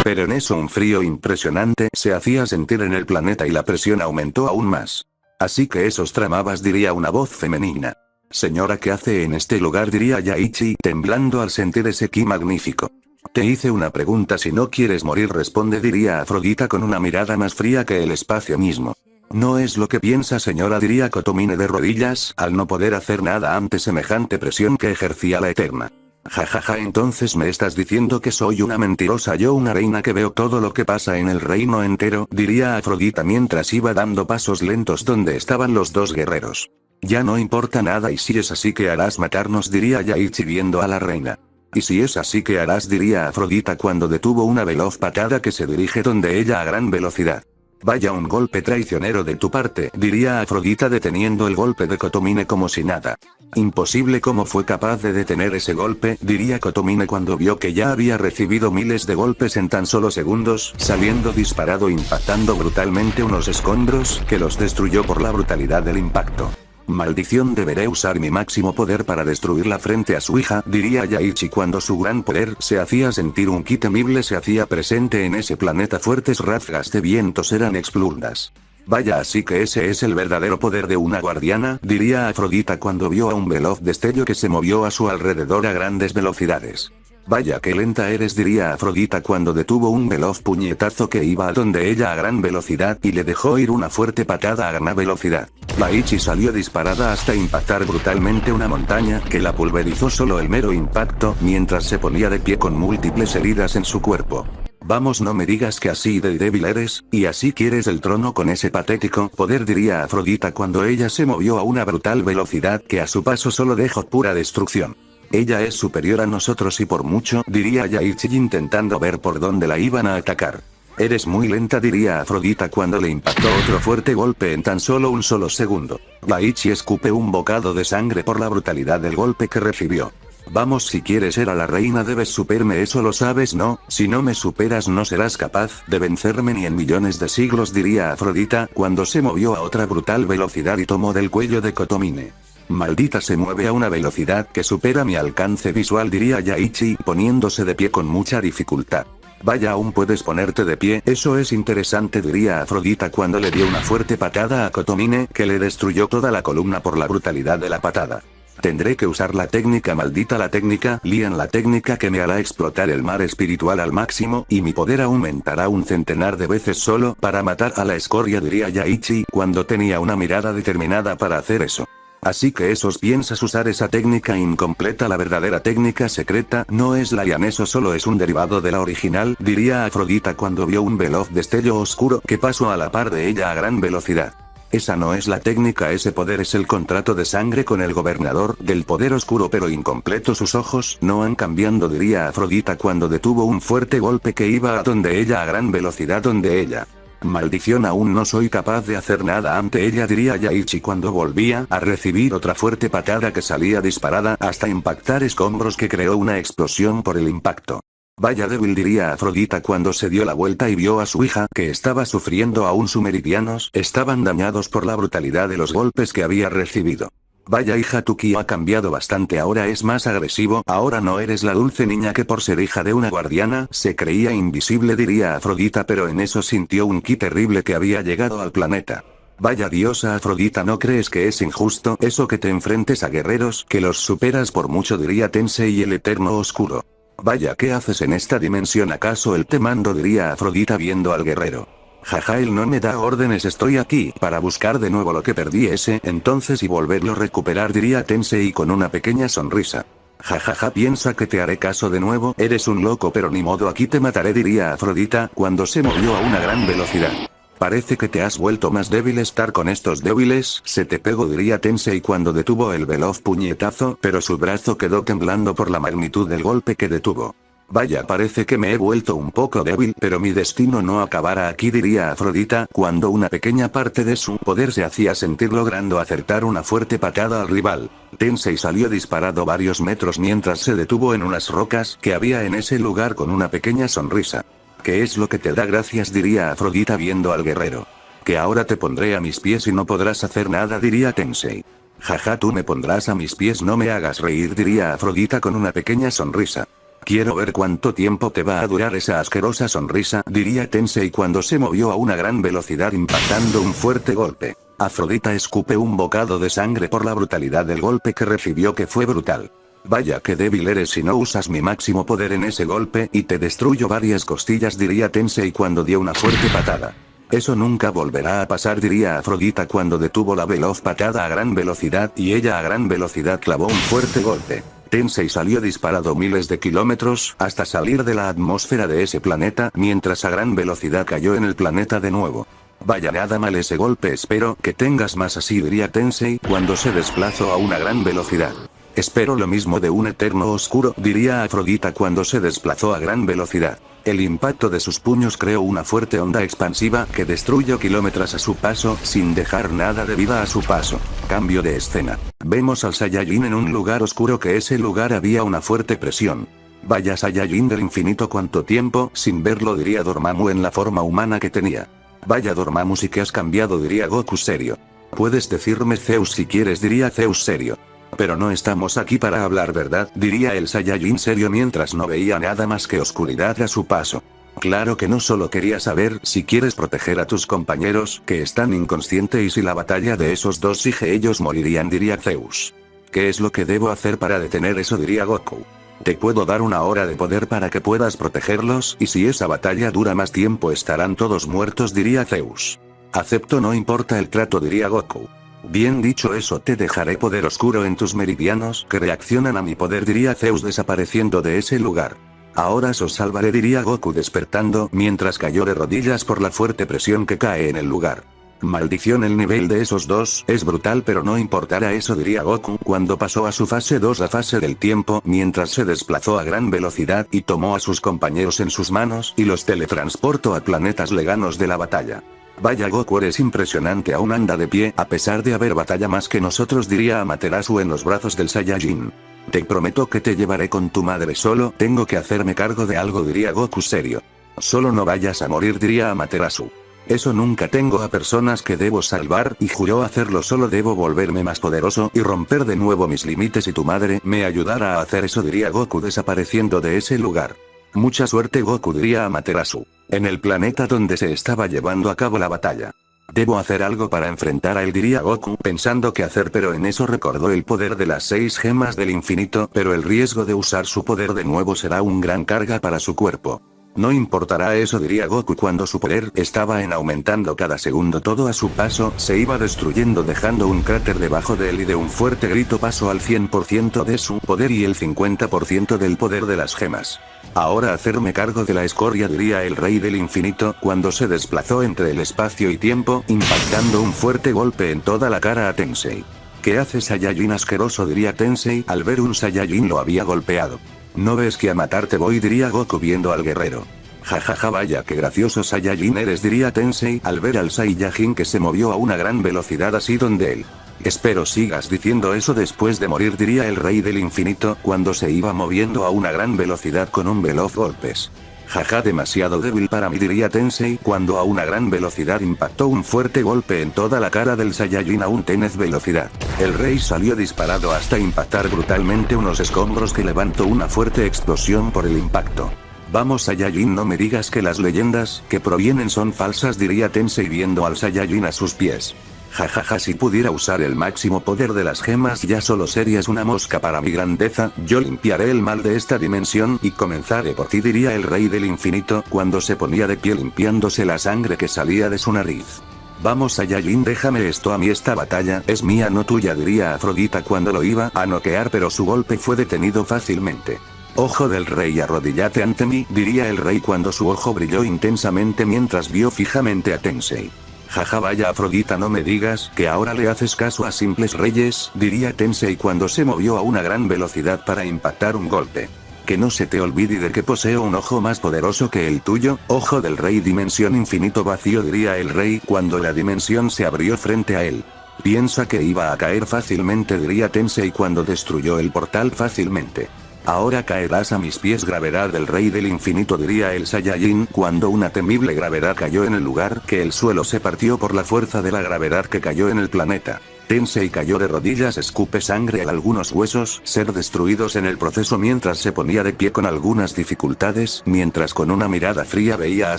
Pero en eso un frío impresionante se hacía sentir en el planeta y la presión aumentó aún más. Así que esos tramabas, diría una voz femenina. Señora, ¿qué hace en este lugar?, diría Yaichi, temblando al sentir ese ki magnífico. Te hice una pregunta, si no quieres morir responde, diría Afrodita con una mirada más fría que el espacio mismo. No es lo que piensa, señora, diría Kotomine de rodillas, al no poder hacer nada ante semejante presión que ejercía la Eterna. Jajaja, entonces me estás diciendo que soy una mentirosa, yo una reina que veo todo lo que pasa en el reino entero, diría Afrodita mientras iba dando pasos lentos donde estaban los dos guerreros. Ya no importa nada, y si es así, que harás matarnos, diría Yaichi viendo a la reina. Y si es así, que harás, diría Afrodita cuando detuvo una veloz patada que se dirige donde ella a gran velocidad. Vaya, un golpe traicionero de tu parte, diría Afrodita deteniendo el golpe de Kotomine como si nada. Imposible, ¿cómo fue capaz de detener ese golpe?, diría Kotomine cuando vio que ya había recibido miles de golpes en tan solo segundos, saliendo disparado impactando brutalmente unos escombros que los destruyó por la brutalidad del impacto. Maldición, deberé usar mi máximo poder para destruirla frente a su hija, diría Yaichi cuando su gran poder se hacía sentir. Un ki temible se hacía presente en ese planeta, fuertes ráfagas de vientos eran explundas. Vaya, así que ese es el verdadero poder de una guardiana, diría Afrodita cuando vio a un veloz destello que se movió a su alrededor a grandes velocidades. Vaya, qué lenta eres, diría Afrodita cuando detuvo un veloz puñetazo que iba a donde ella a gran velocidad y le dejó ir una fuerte patada a gran velocidad. Yaichi salió disparada hasta impactar brutalmente una montaña que la pulverizó solo el mero impacto, mientras se ponía de pie con múltiples heridas en su cuerpo. Vamos, no me digas que así de débil eres, y así quieres el trono con ese patético poder, diría Afrodita cuando ella se movió a una brutal velocidad que a su paso solo dejó pura destrucción. Ella es superior a nosotros y por mucho, diría Yaichi intentando ver por dónde la iban a atacar. Eres muy lenta, diría Afrodita cuando le impactó otro fuerte golpe en tan solo un solo segundo. Yaichi escupe un bocado de sangre por la brutalidad del golpe que recibió. Vamos, si quieres ser a la reina debes superarme, eso lo sabes, ¿no? Si no me superas no serás capaz de vencerme ni en millones de siglos, diría Afrodita cuando se movió a otra brutal velocidad y tomó del cuello de Kotomine. Maldita, se mueve a una velocidad que supera mi alcance visual, diría Yaichi poniéndose de pie con mucha dificultad. Vaya, aún puedes ponerte de pie, eso es interesante, diría Afrodita cuando le dio una fuerte patada a Kotomine que le destruyó toda la columna por la brutalidad de la patada. Tendré que usar la técnica, maldita la técnica, Lian, la técnica que me hará explotar el mar espiritual al máximo y mi poder aumentará un centenar de veces solo para matar a la escoria, diría Yaichi cuando tenía una mirada determinada para hacer eso. Así que esos piensas usar esa técnica incompleta, la verdadera técnica secreta no es la Lian, eso solo es un derivado de la original, diría Afrodita cuando vio un veloz destello oscuro que pasó a la par de ella a gran velocidad. Esa no es la técnica, ese poder es el contrato de sangre con el gobernador del poder oscuro, pero incompleto. Sus ojos no han cambiado, diría Afrodita cuando detuvo un fuerte golpe que iba a donde ella a gran velocidad donde ella. Maldición, aún no soy capaz de hacer nada ante ella, diría Yaichi cuando volvía a recibir otra fuerte patada que salía disparada hasta impactar escombros que creó una explosión por el impacto. Vaya débil, diría Afrodita cuando se dio la vuelta y vio a su hija que estaba sufriendo, aún sus meridianos estaban dañados por la brutalidad de los golpes que había recibido. Vaya hija, tu ki ha cambiado bastante, ahora es más agresivo, ahora no eres la dulce niña que por ser hija de una guardiana se creía invisible, diría Afrodita, pero en eso sintió un ki terrible que había llegado al planeta. Vaya diosa Afrodita, ¿no crees que es injusto eso que te enfrentes a guerreros que los superas por mucho, diría Tensei el eterno oscuro? Vaya, ¿qué haces en esta dimensión? ¿Acaso él te mando?, diría Afrodita viendo al guerrero. Jaja, él no me da órdenes, estoy aquí para buscar de nuevo lo que perdí entonces y volverlo a recuperar, diría Tensei con una pequeña sonrisa. Jajaja, piensa que te haré caso de nuevo, eres un loco, pero ni modo, aquí te mataré, diría Afrodita cuando se movió a una gran velocidad. Parece que te has vuelto más débil, estar con estos débiles se te pegó, diría Tensei cuando detuvo el veloz puñetazo, pero su brazo quedó temblando por la magnitud del golpe que detuvo. Vaya, parece que me he vuelto un poco débil, pero mi destino no acabará aquí, diría Afrodita cuando una pequeña parte de su poder se hacía sentir logrando acertar una fuerte patada al rival. Tensei salió disparado varios metros mientras se detuvo en unas rocas que había en ese lugar con una pequeña sonrisa. ¿Qué es lo que te da gracias?, diría Afrodita viendo al guerrero. Que ahora te pondré a mis pies y no podrás hacer nada, diría Tensei. Jaja, tú me pondrás a mis pies, no me hagas reír, diría Afrodita con una pequeña sonrisa. Quiero ver cuánto tiempo te va a durar esa asquerosa sonrisa, diría Tensei cuando se movió a una gran velocidad impactando un fuerte golpe. Afrodita escupe un bocado de sangre por la brutalidad del golpe que recibió, que fue brutal. Vaya que débil eres si no usas mi máximo poder en ese golpe y te destruyo varias costillas, diría Tensei cuando dio una fuerte patada. Eso nunca volverá a pasar, diría Afrodita cuando detuvo la veloz patada a gran velocidad y ella a gran velocidad clavó un fuerte golpe. Tensei salió disparado miles de kilómetros hasta salir de la atmósfera de ese planeta mientras a gran velocidad cayó en el planeta de nuevo. Vaya nada mal ese golpe, espero que tengas más así, diría Tensei cuando se desplazó a una gran velocidad. Espero lo mismo de un eterno oscuro, diría Afrodita cuando se desplazó a gran velocidad. El impacto de sus puños creó una fuerte onda expansiva que destruyó kilómetros a su paso, sin dejar nada de vida a su paso. Cambio de escena. Vemos al Saiyajin en un lugar oscuro, que ese lugar había una fuerte presión. Vaya Saiyajin del infinito, cuánto tiempo sin verlo, diría Dormammu en la forma humana que tenía. Vaya Dormammu, sí que has cambiado, diría Goku serio. Puedes decirme Zeus si quieres, diría Zeus serio. Pero no estamos aquí para hablar, ¿verdad?, diría el Saiyajin serio mientras no veía nada más que oscuridad a su paso. Claro que no, solo quería saber si quieres proteger a tus compañeros, que están inconscientes, y si la batalla de esos dos sigue ellos morirían, diría Zeus. ¿Qué es lo que debo hacer para detener eso?, diría Goku. Te puedo dar una hora de poder para que puedas protegerlos, y si esa batalla dura más tiempo estarán todos muertos, diría Zeus. Acepto, no importa el trato, diría Goku. Bien, dicho eso, te dejaré poder oscuro en tus meridianos que reaccionan a mi poder, diría Zeus desapareciendo de ese lugar. Ahora os salvaré, diría Goku despertando mientras cayó de rodillas por la fuerte presión que cae en el lugar. Maldición, el nivel de esos dos es brutal, pero no importará eso, diría Goku cuando pasó a su fase 2, la fase del tiempo, mientras se desplazó a gran velocidad y tomó a sus compañeros en sus manos y los teletransportó a planetas lejanos de la batalla. Vaya Goku, eres impresionante, aún anda de pie a pesar de haber batalla más que nosotros, diría Amaterasu en los brazos del Saiyajin. Te prometo que te llevaré con tu madre, solo tengo que hacerme cargo de algo, diría Goku serio. Solo no vayas a morir, diría Amaterasu. Eso nunca, tengo a personas que debo salvar y juró hacerlo, solo debo volverme más poderoso y romper de nuevo mis límites y tu madre me ayudará a hacer eso, diría Goku desapareciendo de ese lugar. Mucha suerte, Goku, diría Amaterasu. En el planeta donde se estaba llevando a cabo la batalla. Debo hacer algo para enfrentar a él, diría Goku pensando qué hacer, pero en eso recordó el poder de las 6 gemas del infinito, pero el riesgo de usar su poder de nuevo será un gran carga para su cuerpo. No importará eso, diría Goku cuando su poder estaba en aumentando cada segundo, todo a su paso se iba destruyendo dejando un cráter debajo de él y de un fuerte grito pasó al 100% de su poder y el 50% del poder de las gemas. Ahora hacerme cargo de la escoria, diría el rey del infinito cuando se desplazó entre el espacio y tiempo, impactando un fuerte golpe en toda la cara a Tensei. ¿Qué hace, Saiyajin asqueroso?, diría Tensei al ver un Saiyajin lo había golpeado. ¿No ves que a matarte voy?, diría Goku viendo al guerrero. Jajaja, vaya que gracioso Saiyajin eres, diría Tensei al ver al Saiyajin que se movió a una gran velocidad así donde él. Espero sigas diciendo eso después de morir, diría el rey del infinito cuando se iba moviendo a una gran velocidad con un veloz golpes. Jaja, demasiado débil para mí, diría Tensei cuando a una gran velocidad impactó un fuerte golpe en toda la cara del Saiyajin a un tenaz velocidad. El rey salió disparado hasta impactar brutalmente unos escombros que levantó una fuerte explosión por el impacto. Vamos Saiyajin, no me digas que las leyendas que provienen son falsas, diría Tensei viendo al Saiyajin a sus pies. Jajaja, si pudiera usar el máximo poder de las gemas ya solo serías una mosca para mi grandeza, yo limpiaré el mal de esta dimensión y comenzaré por ti, diría el rey del infinito cuando se ponía de pie limpiándose la sangre que salía de su nariz. Vamos Saiyajin, déjame esto a mí, esta batalla es mía no tuya, diría Afrodita cuando lo iba a noquear, pero su golpe fue detenido fácilmente. Ojo del rey, arrodíllate ante mí, diría el rey cuando su ojo brilló intensamente mientras vio fijamente a Tensei. Jaja, vaya Afrodita, no me digas que ahora le haces caso a simples reyes, diría Tensei cuando se movió a una gran velocidad para impactar un golpe. Que no se te olvide de que poseo un ojo más poderoso que el tuyo, ojo del rey dimensión infinito vacío, diría el rey cuando la dimensión se abrió frente a él. Piensa que iba a caer fácilmente, diría Tensei cuando destruyó el portal fácilmente. Ahora caerás a mis pies, gravedad del rey del infinito, diría el Saiyajin cuando una temible gravedad cayó en el lugar, que el suelo se partió por la fuerza de la gravedad que cayó en el planeta. Tensei cayó de rodillas, escupe sangre a algunos huesos ser destruidos en el proceso mientras se ponía de pie con algunas dificultades, mientras con una mirada fría veía a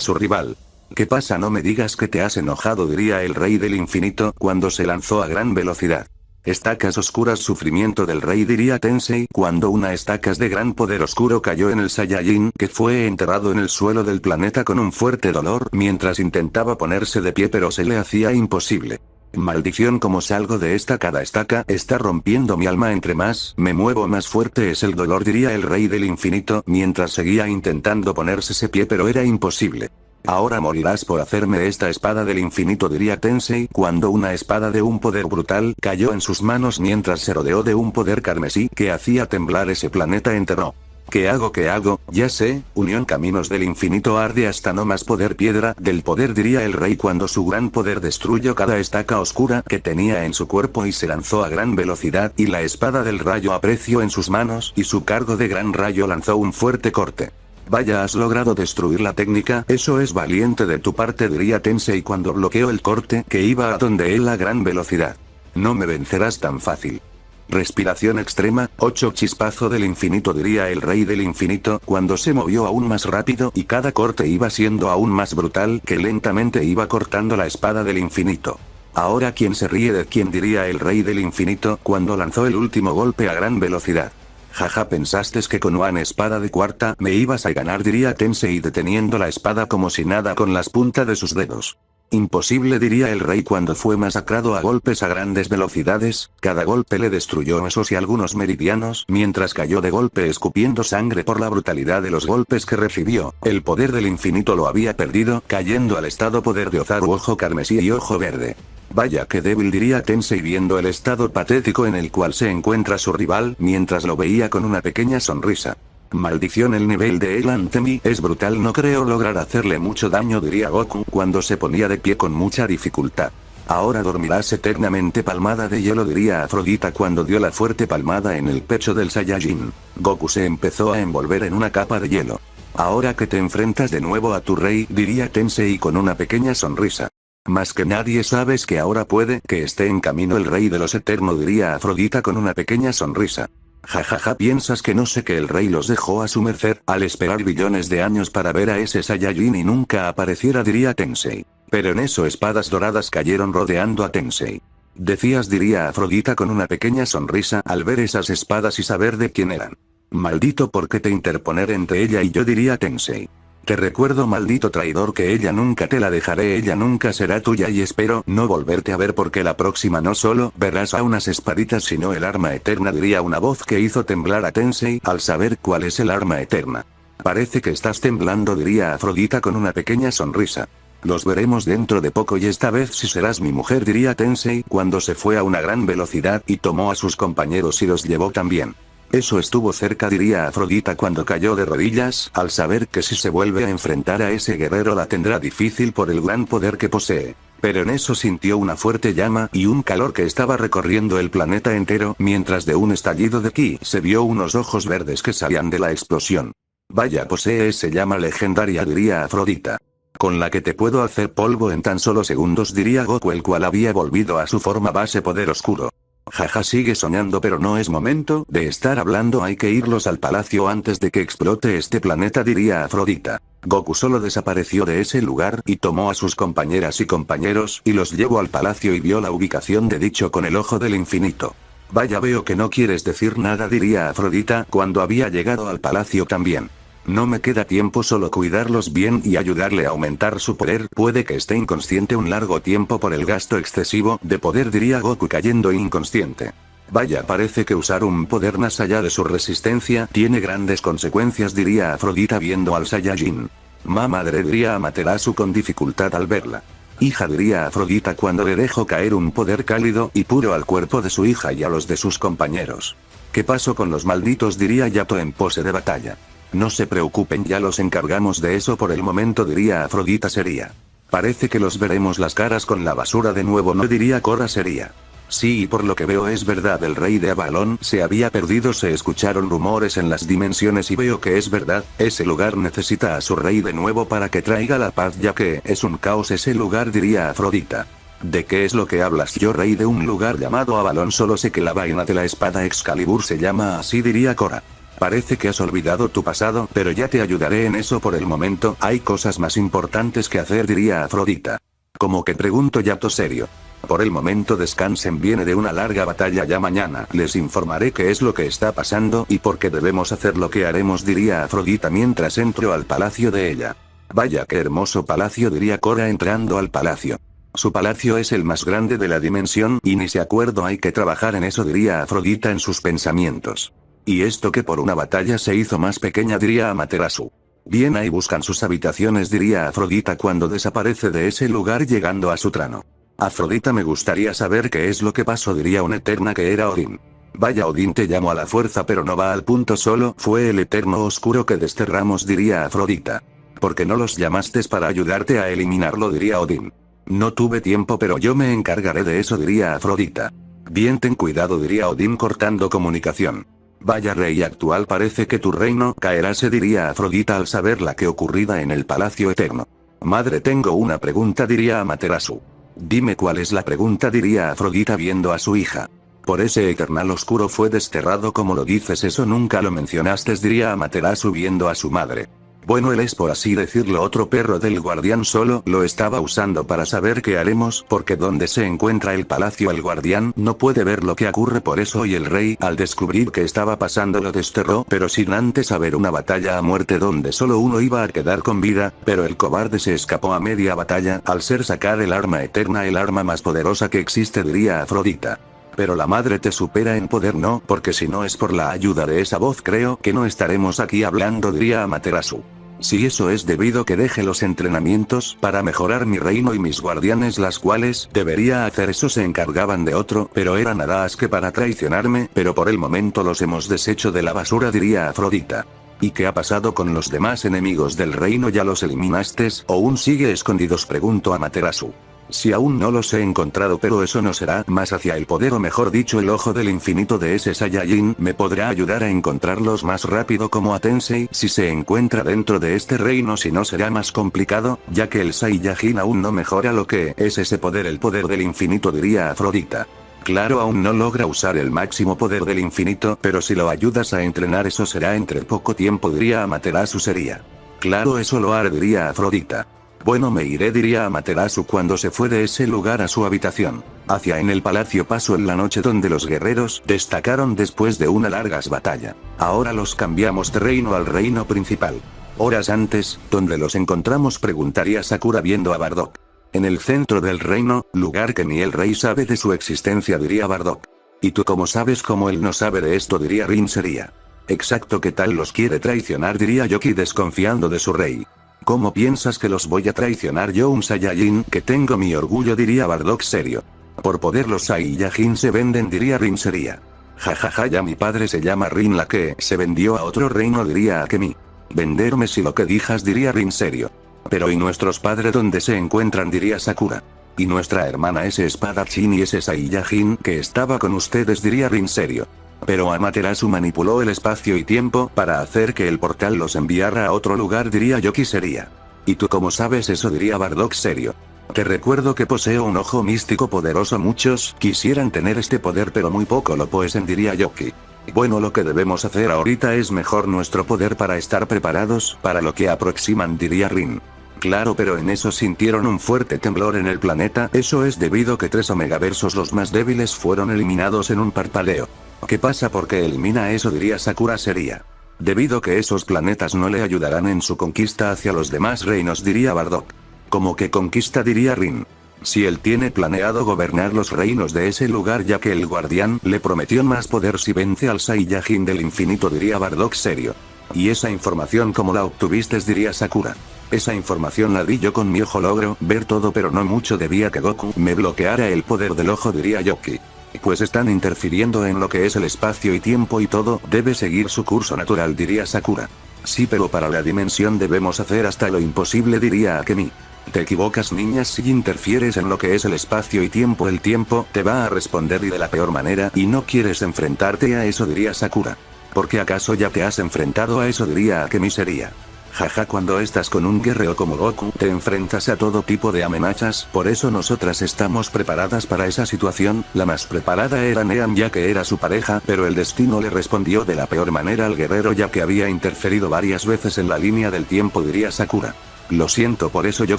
su rival. ¿Qué pasa? No me digas que te has enojado, diría el rey del infinito cuando se lanzó a gran velocidad. Estacas oscuras, sufrimiento del rey, diría Tensei cuando una estacas de gran poder oscuro cayó en el Saiyajin que fue enterrado en el suelo del planeta con un fuerte dolor mientras intentaba ponerse de pie pero se le hacía imposible. Maldición, ¿cómo salgo de esta? Cada estaca está rompiendo mi alma, entre más me muevo más fuerte es el dolor, diría el rey del infinito mientras seguía intentando ponerse de pie pero era imposible. Ahora morirás por hacerme esta espada del infinito, diría Tensei cuando una espada de un poder brutal cayó en sus manos mientras se rodeó de un poder carmesí que hacía temblar ese planeta entero. ¿Qué hago? ¿Qué hago? Ya sé, unión, caminos del infinito, arde hasta no más poder, piedra del poder, diría el rey cuando su gran poder destruyó cada estaca oscura que tenía en su cuerpo y se lanzó a gran velocidad y la espada del rayo apreció en sus manos y su cargo de gran rayo lanzó un fuerte corte. Vaya, has logrado destruir la técnica, eso es valiente de tu parte, diría Tensei cuando bloqueó el corte que iba a donde él a gran velocidad. No me vencerás tan fácil. Respiración extrema, 8 chispazo del infinito, diría el rey del infinito cuando se movió aún más rápido y cada corte iba siendo aún más brutal que lentamente iba cortando la espada del infinito. Ahora quién se ríe de quién, diría el rey del infinito cuando lanzó el último golpe a gran velocidad. Jaja, pensaste que con una espada de cuarta me ibas a ganar, diría Tensei deteniendo la espada como si nada con las puntas de sus dedos. Imposible, diría el rey cuando fue masacrado a golpes a grandes velocidades, cada golpe le destruyó huesos y algunos meridianos mientras cayó de golpe escupiendo sangre por la brutalidad de los golpes que recibió. El poder del infinito lo había perdido, cayendo al estado poder de Ozaru, ojo carmesí y ojo verde. Vaya que débil, diría Tensei viendo el estado patético en el cual se encuentra su rival mientras lo veía con una pequeña sonrisa. Maldición, el nivel de él ante mí es brutal, no creo lograr hacerle mucho daño, diría Goku cuando se ponía de pie con mucha dificultad. Ahora dormirás eternamente, palmada de hielo, diría Afrodita cuando dio la fuerte palmada en el pecho del Saiyajin. Goku se empezó a envolver en una capa de hielo. Ahora que te enfrentas de nuevo a tu rey, diría Tensei con una pequeña sonrisa. Más que nadie sabes que ahora puede que esté en camino el rey de los eternos, diría Afrodita con una pequeña sonrisa. Jajaja, piensas que no sé que el rey los dejó a su merced al esperar billones de años para ver a ese Saiyajin y nunca apareciera, diría Tensei. Pero en eso espadas doradas cayeron rodeando a Tensei. Decías, diría Afrodita con una pequeña sonrisa al ver esas espadas y saber de quién eran. Maldito, ¿por qué te interponer entre ella y yo?, diría Tensei. Te recuerdo, maldito traidor, que ella nunca te la dejaré, ella nunca será tuya y espero no volverte a ver porque la próxima no solo verás a unas espaditas sino el arma eterna, diría una voz que hizo temblar a Tensei al saber cuál es el arma eterna. Parece que estás temblando, diría Afrodita con una pequeña sonrisa. Los veremos dentro de poco y esta vez sí serás mi mujer, diría Tensei cuando se fue a una gran velocidad y tomó a sus compañeros y los llevó también. Eso estuvo cerca, diría Afrodita cuando cayó de rodillas al saber que si se vuelve a enfrentar a ese guerrero la tendrá difícil por el gran poder que posee. Pero en eso sintió una fuerte llama y un calor que estaba recorriendo el planeta entero mientras de un estallido de ki se vio unos ojos verdes que salían de la explosión. Vaya, posee ese llama legendaria, diría Afrodita. Con la que te puedo hacer polvo en tan solo segundos, diría Goku el cual había volvido a su forma base poder oscuro. Jaja, sigue soñando, pero no es momento de estar hablando, hay que irlos al palacio antes de que explote este planeta, diría Afrodita. Goku solo desapareció de ese lugar y tomó a sus compañeras y compañeros y los llevó al palacio y vio la ubicación de dicho con el ojo del infinito. Vaya, veo que no quieres decir nada, diría Afrodita cuando había llegado al palacio también. No me queda tiempo, solo cuidarlos bien y ayudarle a aumentar su poder, puede que esté inconsciente un largo tiempo por el gasto excesivo de poder, diría Goku cayendo inconsciente. Vaya, parece que usar un poder más allá de su resistencia tiene grandes consecuencias, diría Afrodita viendo al Saiyajin. Madre, diría Amaterasu con dificultad al verla. Hija, diría Afrodita cuando le dejó caer un poder cálido y puro al cuerpo de su hija y a los de sus compañeros. ¿Qué pasó con los malditos?, diría Yato en pose de batalla. No se preocupen, ya los encargamos de eso por el momento, diría Afrodita seria. Parece que los veremos las caras con la basura de nuevo, no, diría Korra seria. Sí, y por lo que veo es verdad, el rey de Avalon se había perdido, se escucharon rumores en las dimensiones y veo que es verdad, ese lugar necesita a su rey de nuevo para que traiga la paz ya que es un caos ese lugar, diría Afrodita. ¿De qué es lo que hablas? Yo rey de un lugar llamado Avalon, solo sé que la vaina de la espada Excalibur se llama así, diría Cora. Parece que has olvidado tu pasado, pero ya te ayudaré en eso por el momento, hay cosas más importantes que hacer, diría Afrodita. Como que pregunto, ya to serio. Por el momento descansen, viene de una larga batalla, ya mañana les informaré qué es lo que está pasando y por qué debemos hacer lo que haremos, diría Afrodita mientras entro al palacio de ella. Vaya qué hermoso palacio, diría Cora entrando al palacio. Su palacio es el más grande de la dimensión y ni se acuerdo, hay que trabajar en eso, diría Afrodita en sus pensamientos. Y esto que por una batalla se hizo más pequeña, diría Amaterasu. Bien, ahí buscan sus habitaciones, diría Afrodita cuando desaparece de ese lugar llegando a su trono. Afrodita, me gustaría saber qué es lo que pasó, diría una eterna que era Odín. Vaya Odín, te llamo a la fuerza pero no va al punto, solo fue el eterno oscuro que desterramos, diría Afrodita. ¿Por qué no los llamaste para ayudarte a eliminarlo?, diría Odín. No tuve tiempo pero yo me encargaré de eso, diría Afrodita. Bien, ten cuidado, diría Odín cortando comunicación. Vaya rey actual, parece que tu reino caerá, se diría Afrodita al saber la que ocurrida en el palacio eterno. Madre, tengo una pregunta, diría Amaterasu. Dime cuál es la pregunta, diría Afrodita viendo a su hija. Por ese eternal oscuro fue desterrado, como lo dices, eso nunca lo mencionaste, diría Amaterasu viendo a su madre. Bueno, él es, por así decirlo, otro perro del guardián, solo lo estaba usando para saber qué haremos, porque donde se encuentra el palacio el guardián no puede ver lo que ocurre, por eso y el rey al descubrir que estaba pasando lo desterró, pero sin antes haber una batalla a muerte donde solo uno iba a quedar con vida, pero el cobarde se escapó a media batalla al ser sacar el arma eterna, el arma más poderosa que existe, diría Afrodita. Pero la madre te supera en poder, no, porque si no es por la ayuda de esa voz creo que no estaremos aquí hablando, diría Amaterasu. Si eso es debido que deje los entrenamientos para mejorar mi reino y mis guardianes, las cuales debería hacer eso, se encargaban de otro, pero eran nada más que para traicionarme, pero por el momento los hemos deshecho de la basura, diría Afrodita. ¿Y qué ha pasado con los demás enemigos del reino? ¿Ya los eliminaste o aún sigue escondidos?, preguntó Amaterasu. Si aún no los he encontrado, pero eso no será más hacia el poder, o mejor dicho el ojo del infinito de ese Saiyajin me podrá ayudar a encontrarlos más rápido, como a Tensei si se encuentra dentro de este reino, si no será más complicado, ya que el Saiyajin aún no mejora lo que es ese poder, el poder del infinito, diría Afrodita. Claro, aún no logra usar el máximo poder del infinito, pero si lo ayudas a entrenar eso será entre poco tiempo, diría Amaterasu. Sería. Claro, eso lo haré, diría Afrodita. Bueno, me iré, diría Amaterasu cuando se fue de ese lugar a su habitación. Hacia en el palacio pasó en la noche donde los guerreros destacaron después de una larga batalla. Ahora los cambiamos de reino al reino principal. Horas antes, ¿dónde los encontramos?, preguntaría Sakura viendo a Bardock. En el centro del reino, lugar que ni el rey sabe de su existencia, diría Bardock. ¿Y tú cómo sabes cómo él no sabe de esto?, diría Rin. Sería. Exacto, ¿qué tal los quiere traicionar?, diría Yoki desconfiando de su rey. ¿Cómo piensas que los voy a traicionar yo, un Saiyajin que tengo mi orgullo?, diría Bardock serio. Por poder los Saiyajin se venden, diría Rin. Sería. Jajaja, ya mi padre se llama Rin, la que se vendió a otro reino, diría Akemi. Venderme si lo que dijas, diría Rin serio. Pero ¿y nuestros padres dónde se encuentran?, diría Sakura. Y nuestra hermana, ese espadachín y ese Saiyajin que estaba con ustedes, diría Rin serio. Pero Amaterasu manipuló el espacio y tiempo para hacer que el portal los enviara a otro lugar, diría Yoki. Sería. ¿Y tú cómo sabes eso?, diría Bardock serio. Te recuerdo que poseo un ojo místico poderoso, muchos quisieran tener este poder pero muy poco lo poseen, diría Yoki. Bueno, lo que debemos hacer ahorita es mejor nuestro poder para estar preparados para lo que aproximan, diría Rin. Claro, pero en eso sintieron un fuerte temblor en el planeta, eso es debido que 3 Omegaversos, los más débiles, fueron eliminados en un parpadeo. ¿Qué pasa? ¿Por qué elimina eso?, diría Sakura. Sería. Debido que esos planetas no le ayudarán en su conquista hacia los demás reinos, diría Bardock. ¿Cómo que conquista?, diría Rin. Si él tiene planeado gobernar los reinos de ese lugar, ya que el guardián le prometió más poder si vence al Saiyajin del infinito, diría Bardock serio. ¿Y esa información cómo la obtuviste?, diría Sakura. Esa información la di yo con mi ojo, logro ver todo pero no mucho, debía que Goku me bloqueara el poder del ojo, diría Yoki. Pues están interfiriendo en lo que es el espacio y tiempo y todo debe seguir su curso natural, diría Sakura. Sí, pero para la dimensión debemos hacer hasta lo imposible, diría Akemi. Te equivocas, niña, si interfieres en lo que es el espacio y tiempo, el tiempo te va a responder y de la peor manera, y no quieres enfrentarte a eso, diría Sakura. ¿Por qué acaso ya te has enfrentado a eso?, diría Akemi. Sería. Jaja, cuando estás con un guerrero como Goku, te enfrentas a todo tipo de amenazas, por eso nosotras estamos preparadas para esa situación. La más preparada era Nean, ya que era su pareja, pero el destino le respondió de la peor manera al guerrero, ya que había interferido varias veces en la línea del tiempo, diría Sakura. Lo siento, por eso yo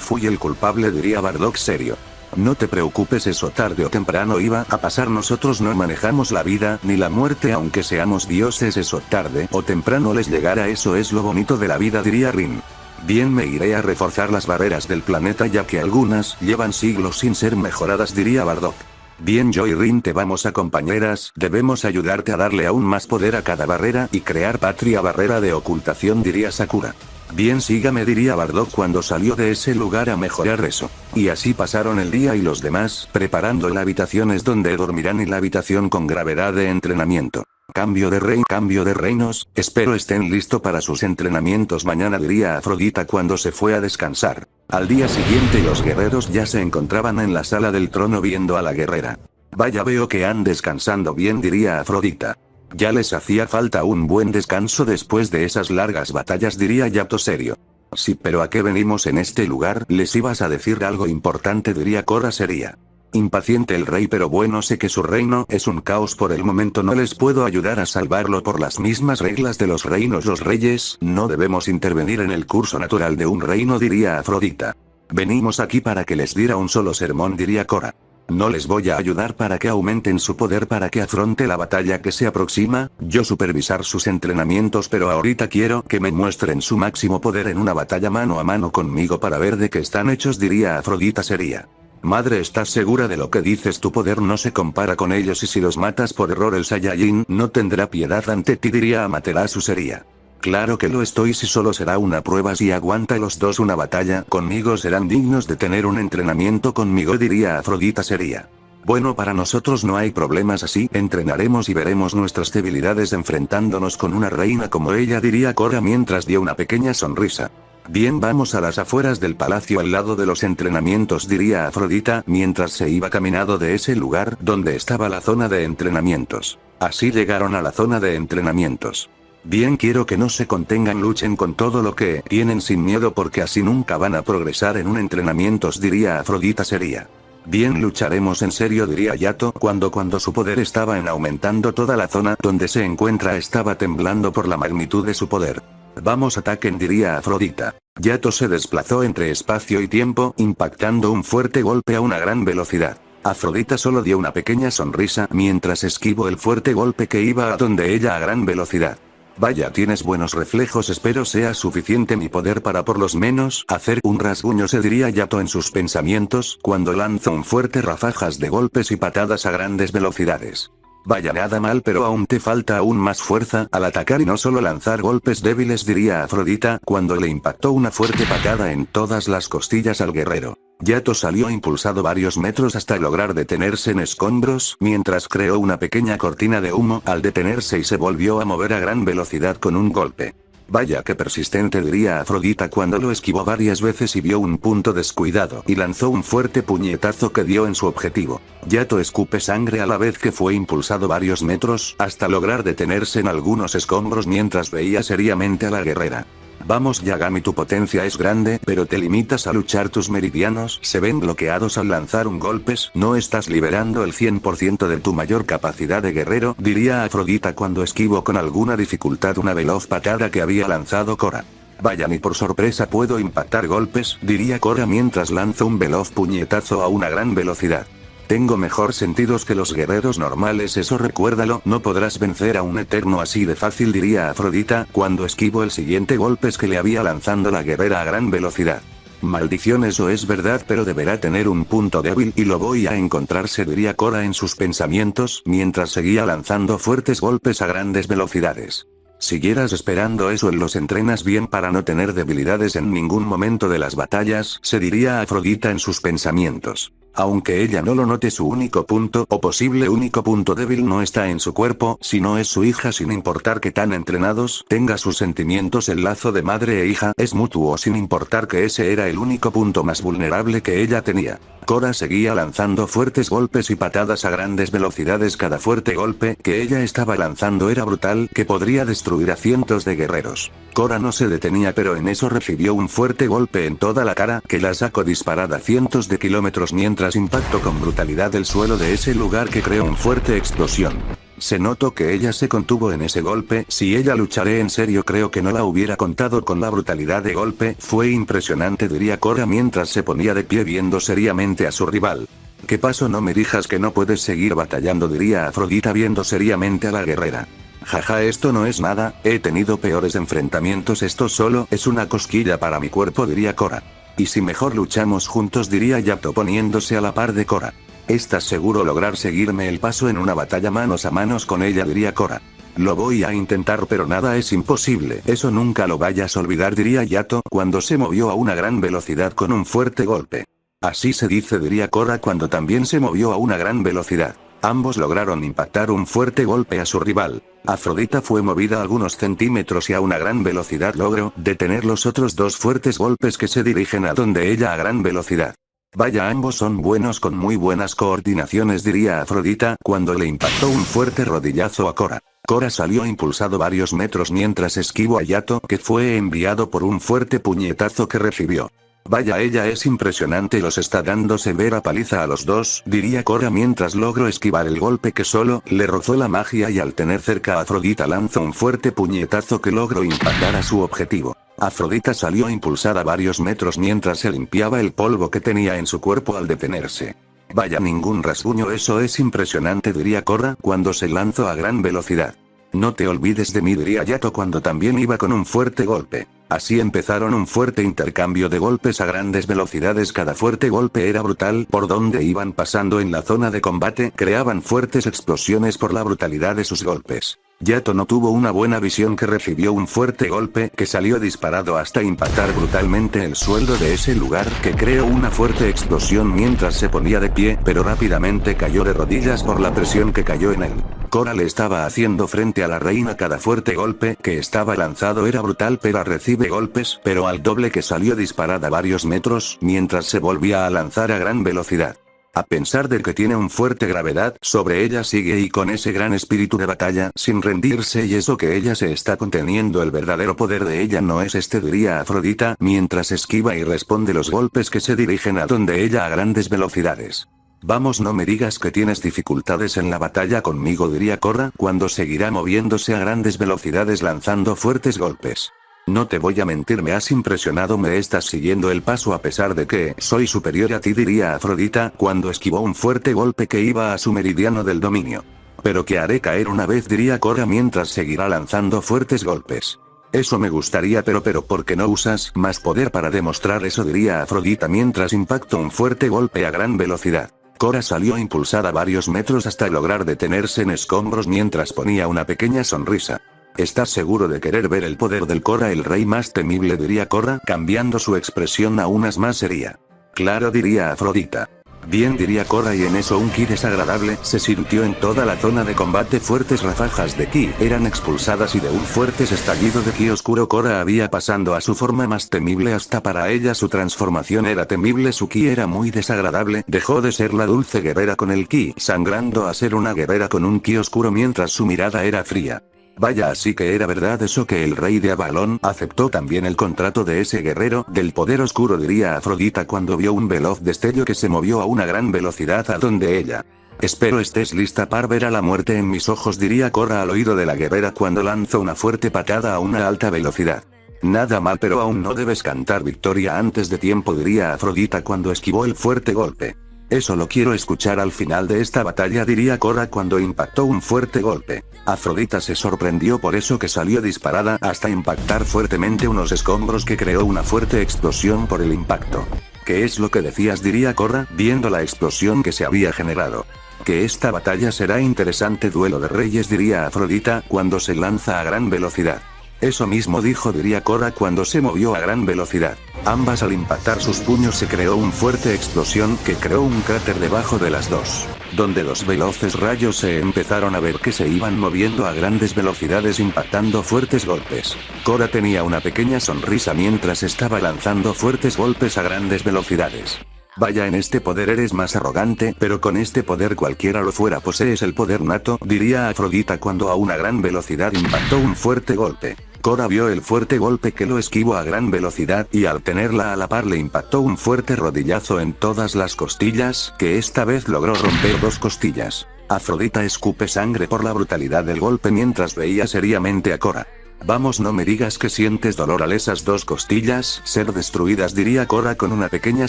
fui el culpable, diría Bardock serio. No te preocupes, eso tarde o temprano iba a pasar, nosotros no manejamos la vida ni la muerte, aunque seamos dioses, eso tarde o temprano les llegará, eso es lo bonito de la vida, diría Rin. Bien, me iré a reforzar las barreras del planeta, ya que algunas llevan siglos sin ser mejoradas, diría Bardock. Bien, yo y Rin te vamos a compañeras, debemos ayudarte a darle aún más poder a cada barrera y crear patria barrera de ocultación, diría Sakura. Bien, sígame, diría Bardock cuando salió de ese lugar a mejorar eso. Y así pasaron el día y los demás, preparando la habitaciones donde dormirán y la habitación con gravedad de entrenamiento. Cambio de reinos, espero estén listos para sus entrenamientos mañana, diría Afrodita cuando se fue a descansar. Al día siguiente los guerreros ya se encontraban en la sala del trono viendo a la guerrera. Vaya, veo que han descansando bien, diría Afrodita. Ya les hacía falta un buen descanso después de esas largas batallas, diría Yato serio. Sí, pero ¿a qué venimos en este lugar? Les ibas a decir algo importante, diría Korra seria. Impaciente el rey, pero bueno, sé que su reino es un caos por el momento, no les puedo ayudar a salvarlo por las mismas reglas de los reinos. Los reyes no debemos intervenir en el curso natural de un reino, diría Afrodita. Venimos aquí para que les diera un solo sermón, diría Korra. No les voy a ayudar para que aumenten su poder para que afronte la batalla que se aproxima, yo supervisar sus entrenamientos, pero ahorita quiero que me muestren su máximo poder en una batalla mano a mano conmigo para ver de qué están hechos, diría Afrodita seria. Madre, ¿estás segura de lo que dices? Tu poder no se compara con ellos y si los matas por error el Saiyajin no tendrá piedad ante ti, diría Amaterasu seria. Claro que lo estoy, si solo será una prueba, si aguanta los dos una batalla conmigo serán dignos de tener un entrenamiento conmigo, diría Afrodita seria. Bueno, para nosotros no hay problemas, así entrenaremos y veremos nuestras debilidades enfrentándonos con una reina como ella, diría Korra mientras dio una pequeña sonrisa. Bien, vamos a las afueras del palacio al lado de los entrenamientos, diría Afrodita mientras se iba caminando de ese lugar donde estaba la zona de entrenamientos. Así llegaron a la zona de entrenamientos. Bien, quiero que no se contengan, luchen con todo lo que tienen sin miedo porque así nunca van a progresar en un entrenamiento, diría Afrodita seria. Bien, lucharemos en serio, diría Yato cuando su poder estaba en aumentando. Toda la zona donde se encuentra estaba temblando por la magnitud de su poder. Vamos, ataquen, diría Afrodita. Yato se desplazó entre espacio y tiempo, impactando un fuerte golpe a una gran velocidad. Afrodita solo dio una pequeña sonrisa mientras esquivó el fuerte golpe que iba a donde ella a gran velocidad. Vaya, tienes buenos reflejos, espero sea suficiente mi poder para por lo menos hacer un rasguño, se diría Yato en sus pensamientos cuando lanzó un fuerte ráfagas de golpes y patadas a grandes velocidades. Vaya, nada mal, pero aún te falta aún más fuerza al atacar y no solo lanzar golpes débiles, diría Afrodita cuando le impactó una fuerte patada en todas las costillas al guerrero. Yato salió impulsado varios metros hasta lograr detenerse en escombros, mientras creó una pequeña cortina de humo al detenerse y se volvió a mover a gran velocidad con un golpe. Vaya que persistente, diría Afrodita cuando lo esquivó varias veces y vio un punto descuidado y lanzó un fuerte puñetazo que dio en su objetivo. Yato escupe sangre a la vez que fue impulsado varios metros hasta lograr detenerse en algunos escombros mientras veía seriamente a la guerrera. Vamos Yagami, tu potencia es grande, pero te limitas a luchar, tus meridianos se ven bloqueados al lanzar un golpes, no estás liberando el 100% de tu mayor capacidad de guerrero, diría Afrodita cuando esquivó con alguna dificultad una veloz patada que había lanzado Korra. Vaya, ni por sorpresa puedo impactar golpes, diría Korra mientras lanzó un veloz puñetazo a una gran velocidad. Tengo mejor sentidos que los guerreros normales, eso recuérdalo, no podrás vencer a un eterno así de fácil, diría Afrodita cuando esquivó el siguiente golpes que le había lanzando la guerrera a gran velocidad. Maldición, eso es verdad, pero deberá tener un punto débil y lo voy a encontrar, se diría Korra en sus pensamientos mientras seguía lanzando fuertes golpes a grandes velocidades. Siguieras esperando eso, en los entrenas bien para no tener debilidades en ningún momento de las batallas, se diría Afrodita en sus pensamientos. Aunque ella no lo note, su único punto o posible único punto débil no está en su cuerpo, sino es su hija. Sin importar que tan entrenados tenga sus sentimientos, el lazo de madre e hija es mutuo, sin importar que ese era el único punto más vulnerable que ella tenía. Korra seguía lanzando fuertes golpes y patadas a grandes velocidades. Cada fuerte golpe que ella estaba lanzando era brutal, que podría destruir a cientos de guerreros. Korra no se detenía, pero en eso recibió un fuerte golpe en toda la cara que la sacó disparada cientos de kilómetros mientras impactó con brutalidad el suelo de ese lugar, que creó una fuerte explosión. Se notó que ella se contuvo en ese golpe. Si ella lucharé en serio, creo que no la hubiera contado con la brutalidad de golpe. Fue impresionante, diría Korra mientras se ponía de pie viendo seriamente a su rival. ¿Qué pasó? No me digas que no puedes seguir batallando, diría Afrodita viendo seriamente a la guerrera. Jaja, esto no es nada, he tenido peores enfrentamientos, esto solo es una cosquilla para mi cuerpo, diría Korra. Y si mejor luchamos juntos, diría Yato poniéndose a la par de Korra. ¿Estás seguro lograr seguirme el paso en una batalla manos a manos con ella? Diría Korra. Lo voy a intentar, pero nada es imposible. Eso nunca lo vayas a olvidar, diría Yato cuando se movió a una gran velocidad con un fuerte golpe. Así se dice, diría Korra cuando también se movió a una gran velocidad. Ambos lograron impactar un fuerte golpe a su rival. Afrodita fue movida algunos centímetros y a una gran velocidad logró detener los otros dos fuertes golpes que se dirigen a donde ella a gran velocidad. Vaya, ambos son buenos con muy buenas coordinaciones, diría Afrodita cuando le impactó un fuerte rodillazo a Korra. Korra salió impulsado varios metros mientras esquivó a Yato, que fue enviado por un fuerte puñetazo que recibió. Vaya, ella es impresionante, los está dando severa paliza a los dos, diría Korra mientras logró esquivar el golpe que solo le rozó la magia, y al tener cerca a Afrodita lanzó un fuerte puñetazo que logró impactar a su objetivo. Afrodita salió impulsada varios metros mientras se limpiaba el polvo que tenía en su cuerpo al detenerse. Vaya, ningún rasguño, eso es impresionante, diría Korra cuando se lanzó a gran velocidad. No te olvides de mí, diría Yato cuando también iba con un fuerte golpe. Así empezaron un fuerte intercambio de golpes a grandes velocidades. Cada fuerte golpe era brutal. Por donde iban pasando en la zona de combate, creaban fuertes explosiones por la brutalidad de sus golpes. Yato no tuvo una buena visión, que recibió un fuerte golpe que salió disparado hasta impactar brutalmente el suelo de ese lugar, que creó una fuerte explosión mientras se ponía de pie, pero rápidamente cayó de rodillas por la presión que cayó en él. Korra le estaba haciendo frente a la reina. Cada fuerte golpe que estaba lanzado era brutal, pero recibe golpes, pero al doble, que salió disparada varios metros mientras se volvía a lanzar a gran velocidad. A pesar de que tiene un fuerte gravedad sobre ella, sigue y con ese gran espíritu de batalla, sin rendirse, y eso que ella se está conteniendo. El verdadero poder de ella no es este, diría Afrodita mientras esquiva y responde los golpes que se dirigen a donde ella a grandes velocidades. Vamos, no me digas que tienes dificultades en la batalla conmigo, diría Korra cuando seguirá moviéndose a grandes velocidades lanzando fuertes golpes. No te voy a mentir, me has impresionado, me estás siguiendo el paso a pesar de que soy superior a ti, diría Afrodita cuando esquivó un fuerte golpe que iba a su meridiano del dominio. Pero que haré caer una vez, diría Korra mientras seguirá lanzando fuertes golpes. Eso me gustaría, pero ¿por qué no usas más poder para demostrar eso?, diría Afrodita mientras impactó un fuerte golpe a gran velocidad. Korra salió impulsada varios metros hasta lograr detenerse en escombros mientras ponía una pequeña sonrisa. ¿Estás seguro de querer ver el poder del Korra, el rey más temible?, diría Korra cambiando su expresión a unas más seria. Claro, diría Afrodita. Bien, diría Korra, y en eso un ki desagradable se sintió en toda la zona de combate. Fuertes ráfagas de ki eran expulsadas y de un fuerte estallido de ki oscuro Korra había pasando a su forma más temible. Hasta para ella su transformación era temible, su ki era muy desagradable, dejó de ser la dulce guerrera con el ki sangrando a ser una guerrera con un ki oscuro mientras su mirada era fría. Vaya, así que era verdad eso, que el rey de Avalon aceptó también el contrato de ese guerrero del poder oscuro, diría Afrodita cuando vio un veloz destello que se movió a una gran velocidad a donde ella. Espero estés lista para ver a la muerte en mis ojos, diría Korra al oído de la guerrera cuando lanzó una fuerte patada a una alta velocidad. Nada mal, pero aún no debes cantar victoria antes de tiempo, diría Afrodita cuando esquivó el fuerte golpe. Eso lo quiero escuchar al final de esta batalla, diría Korra cuando impactó un fuerte golpe. Afrodita se sorprendió por eso, que salió disparada hasta impactar fuertemente unos escombros que creó una fuerte explosión por el impacto. ¿Qué es lo que decías?, diría Korra viendo la explosión que se había generado. Que esta batalla será interesante, duelo de reyes, diría Afrodita cuando se lanza a gran velocidad. Eso mismo dijo diría Korra cuando se movió a gran velocidad. Ambas al impactar sus puños se creó una fuerte explosión que creó un cráter debajo de las dos, donde los veloces rayos se empezaron a ver que se iban moviendo a grandes velocidades impactando fuertes golpes. Korra tenía una pequeña sonrisa mientras estaba lanzando fuertes golpes a grandes velocidades. Vaya, en este poder eres más arrogante, pero con este poder cualquiera lo fuera. Posees el poder nato, diría Afrodita cuando a una gran velocidad impactó un fuerte golpe. Korra vio el fuerte golpe que lo esquivó a gran velocidad y al tenerla a la par le impactó un fuerte rodillazo en todas las costillas, que esta vez logró romper 2 costillas. Afrodita escupe sangre por la brutalidad del golpe mientras veía seriamente a Korra. Vamos, no me digas que sientes dolor al esas 2 costillas ser destruidas, diría Korra con una pequeña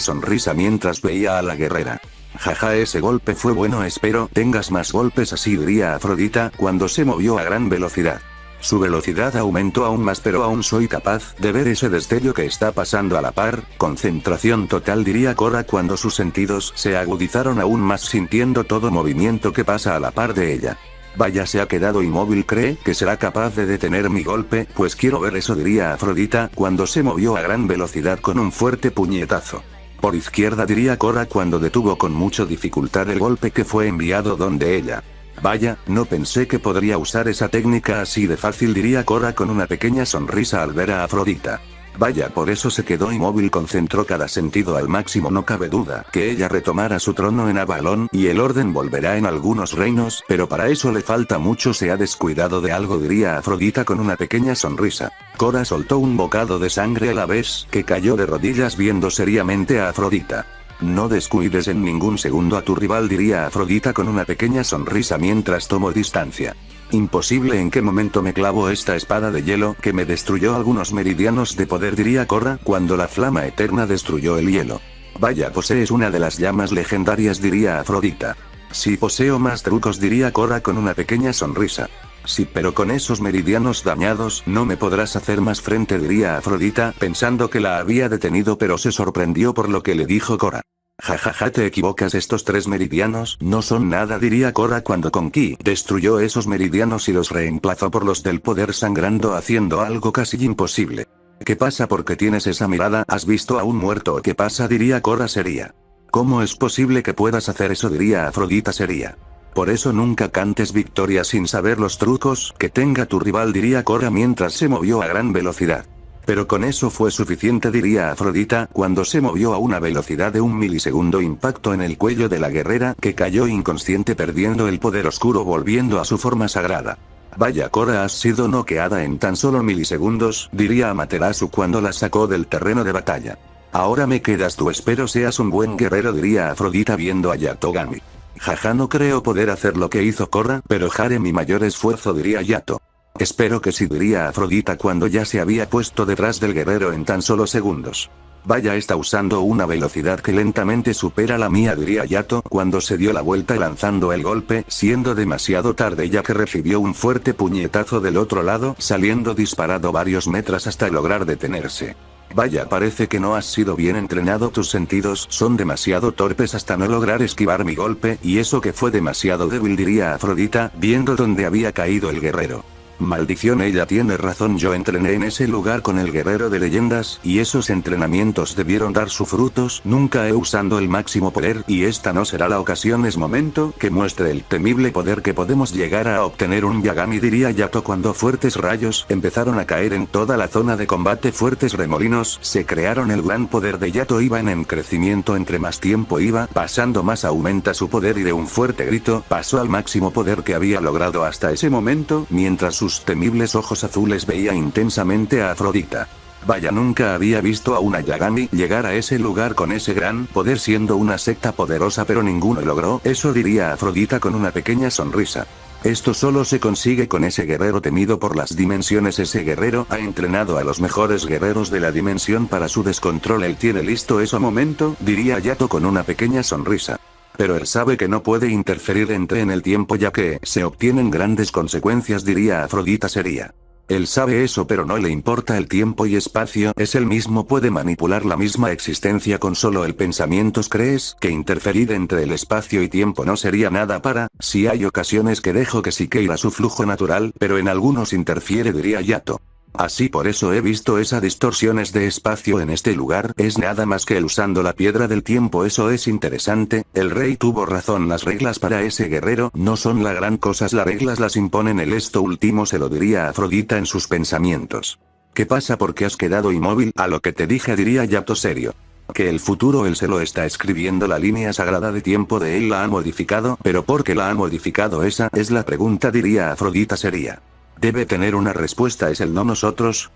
sonrisa mientras veía a la guerrera. Jaja, ese golpe fue bueno, espero tengas más golpes así, diría Afrodita cuando se movió a gran velocidad. Su velocidad aumentó aún más, pero aún soy capaz de ver ese destello que está pasando a la par. Concentración total, diría Korra cuando sus sentidos se agudizaron aún más sintiendo todo movimiento que pasa a la par de ella. Vaya, se ha quedado inmóvil, ¿cree que será capaz de detener mi golpe? Pues quiero ver eso, diría Afrodita cuando se movió a gran velocidad con un fuerte puñetazo. Por izquierda, diría Korra cuando detuvo con mucha dificultad el golpe que fue enviado donde ella. Vaya, no pensé que podría usar esa técnica así de fácil, diría Korra con una pequeña sonrisa al ver a Afrodita. Vaya, por eso se quedó inmóvil, concentró cada sentido al máximo, no cabe duda que ella retomará su trono en Avalon y el orden volverá en algunos reinos, pero para eso le falta mucho, se ha descuidado de algo, diría Afrodita con una pequeña sonrisa. Korra soltó un bocado de sangre a la vez que cayó de rodillas viendo seriamente a Afrodita. No descuides en ningún segundo a tu rival, diría Afrodita con una pequeña sonrisa mientras tomó distancia. Imposible, ¿en qué momento me clavo esta espada de hielo que me destruyó algunos meridianos de poder?, diría Korra cuando la flama eterna destruyó el hielo. Vaya, posees una de las llamas legendarias, diría Afrodita. Sí, poseo más trucos, diría Korra con una pequeña sonrisa. Sí, pero con esos meridianos dañados no me podrás hacer más frente, diría Afrodita pensando que la había detenido, pero se sorprendió por lo que le dijo Korra. Jajaja, te equivocas, estos 3 meridianos no son nada, diría Korra cuando con ki destruyó esos meridianos y los reemplazó por los del poder sangrando, haciendo algo casi imposible. ¿Qué pasa? ¿Por qué tienes esa mirada? ¿Has visto a un muerto o qué pasa?, diría Korra seria. ¿Cómo es posible que puedas hacer eso?, diría Afrodita seria. Por eso nunca cantes victoria sin saber los trucos que tenga tu rival, diría Korra mientras se movió a gran velocidad. Pero con eso fue suficiente, diría Afrodita cuando se movió a una velocidad de 1 milisegundo, impacto en el cuello de la guerrera que cayó inconsciente perdiendo el poder oscuro volviendo a su forma sagrada. Vaya, Korra, has sido noqueada en tan solo milisegundos, diría Amaterasu cuando la sacó del terreno de batalla. Ahora me quedas tú, espero seas un buen guerrero, diría Afrodita viendo a Yatogami. Jaja, no creo poder hacer lo que hizo Korra, pero haré mi mayor esfuerzo, diría Yato. Espero que sí, diría Afrodita cuando ya se había puesto detrás del guerrero en tan solo segundos. Vaya, está usando una velocidad que lentamente supera la mía, diría Yato cuando se dio la vuelta lanzando el golpe, siendo demasiado tarde ya que recibió un fuerte puñetazo del otro lado, saliendo disparado varios metros hasta lograr detenerse. Vaya, parece que no has sido bien entrenado, tus sentidos son demasiado torpes hasta no lograr esquivar mi golpe, y eso que fue demasiado débil, diría Afrodita, viendo dónde había caído el guerrero. Maldición, ella tiene razón, yo entrené en ese lugar con el guerrero de leyendas, y esos entrenamientos debieron dar sus frutos, nunca he usado el máximo poder, y esta no será la ocasión, es momento que muestre el temible poder que podemos llegar a obtener un Yagami, diría Yato cuando fuertes rayos empezaron a caer en toda la zona de combate, fuertes remolinos se crearon, el gran poder de Yato iba en crecimiento, entre más tiempo iba pasando más aumenta su poder y de un fuerte grito pasó al máximo poder que había logrado hasta ese momento, mientras sus temibles ojos azules veía intensamente a Afrodita. Vaya, nunca había visto a una Yagami llegar a ese lugar con ese gran poder siendo una secta poderosa, pero ninguno logró eso, diría Afrodita con una pequeña sonrisa. Esto solo se consigue con ese guerrero temido por las dimensiones, ese guerrero ha entrenado a los mejores guerreros de la dimensión para su descontrol, él tiene listo eso momento, diría Yato con una pequeña sonrisa. Pero él sabe que no puede interferir en el tiempo ya que se obtienen grandes consecuencias, diría Afrodita seria. Él sabe eso, pero no le importa el tiempo y espacio, es él mismo, puede manipular la misma existencia con solo el pensamiento. ¿Crees que interferir entre el espacio y tiempo no sería nada para, si hay ocasiones que dejo que sí que irá su flujo natural, pero en algunos interfiere, diría Yato. Así por eso he visto esas distorsiones de espacio en este lugar, es nada más que él usando la piedra del tiempo. Eso es interesante, el rey tuvo razón, las reglas para ese guerrero no son la gran cosa, las reglas las imponen él. Esto último se lo diría a Afrodita en sus pensamientos. ¿Qué pasa? ¿Por qué has quedado inmóvil? A lo que te dije, diría Yato serio. Que el futuro él se lo está escribiendo, la línea sagrada de tiempo de él la ha modificado, pero ¿por qué la ha modificado? Esa es la pregunta, diría Afrodita seria. Debe tener una respuesta, es el no nosotros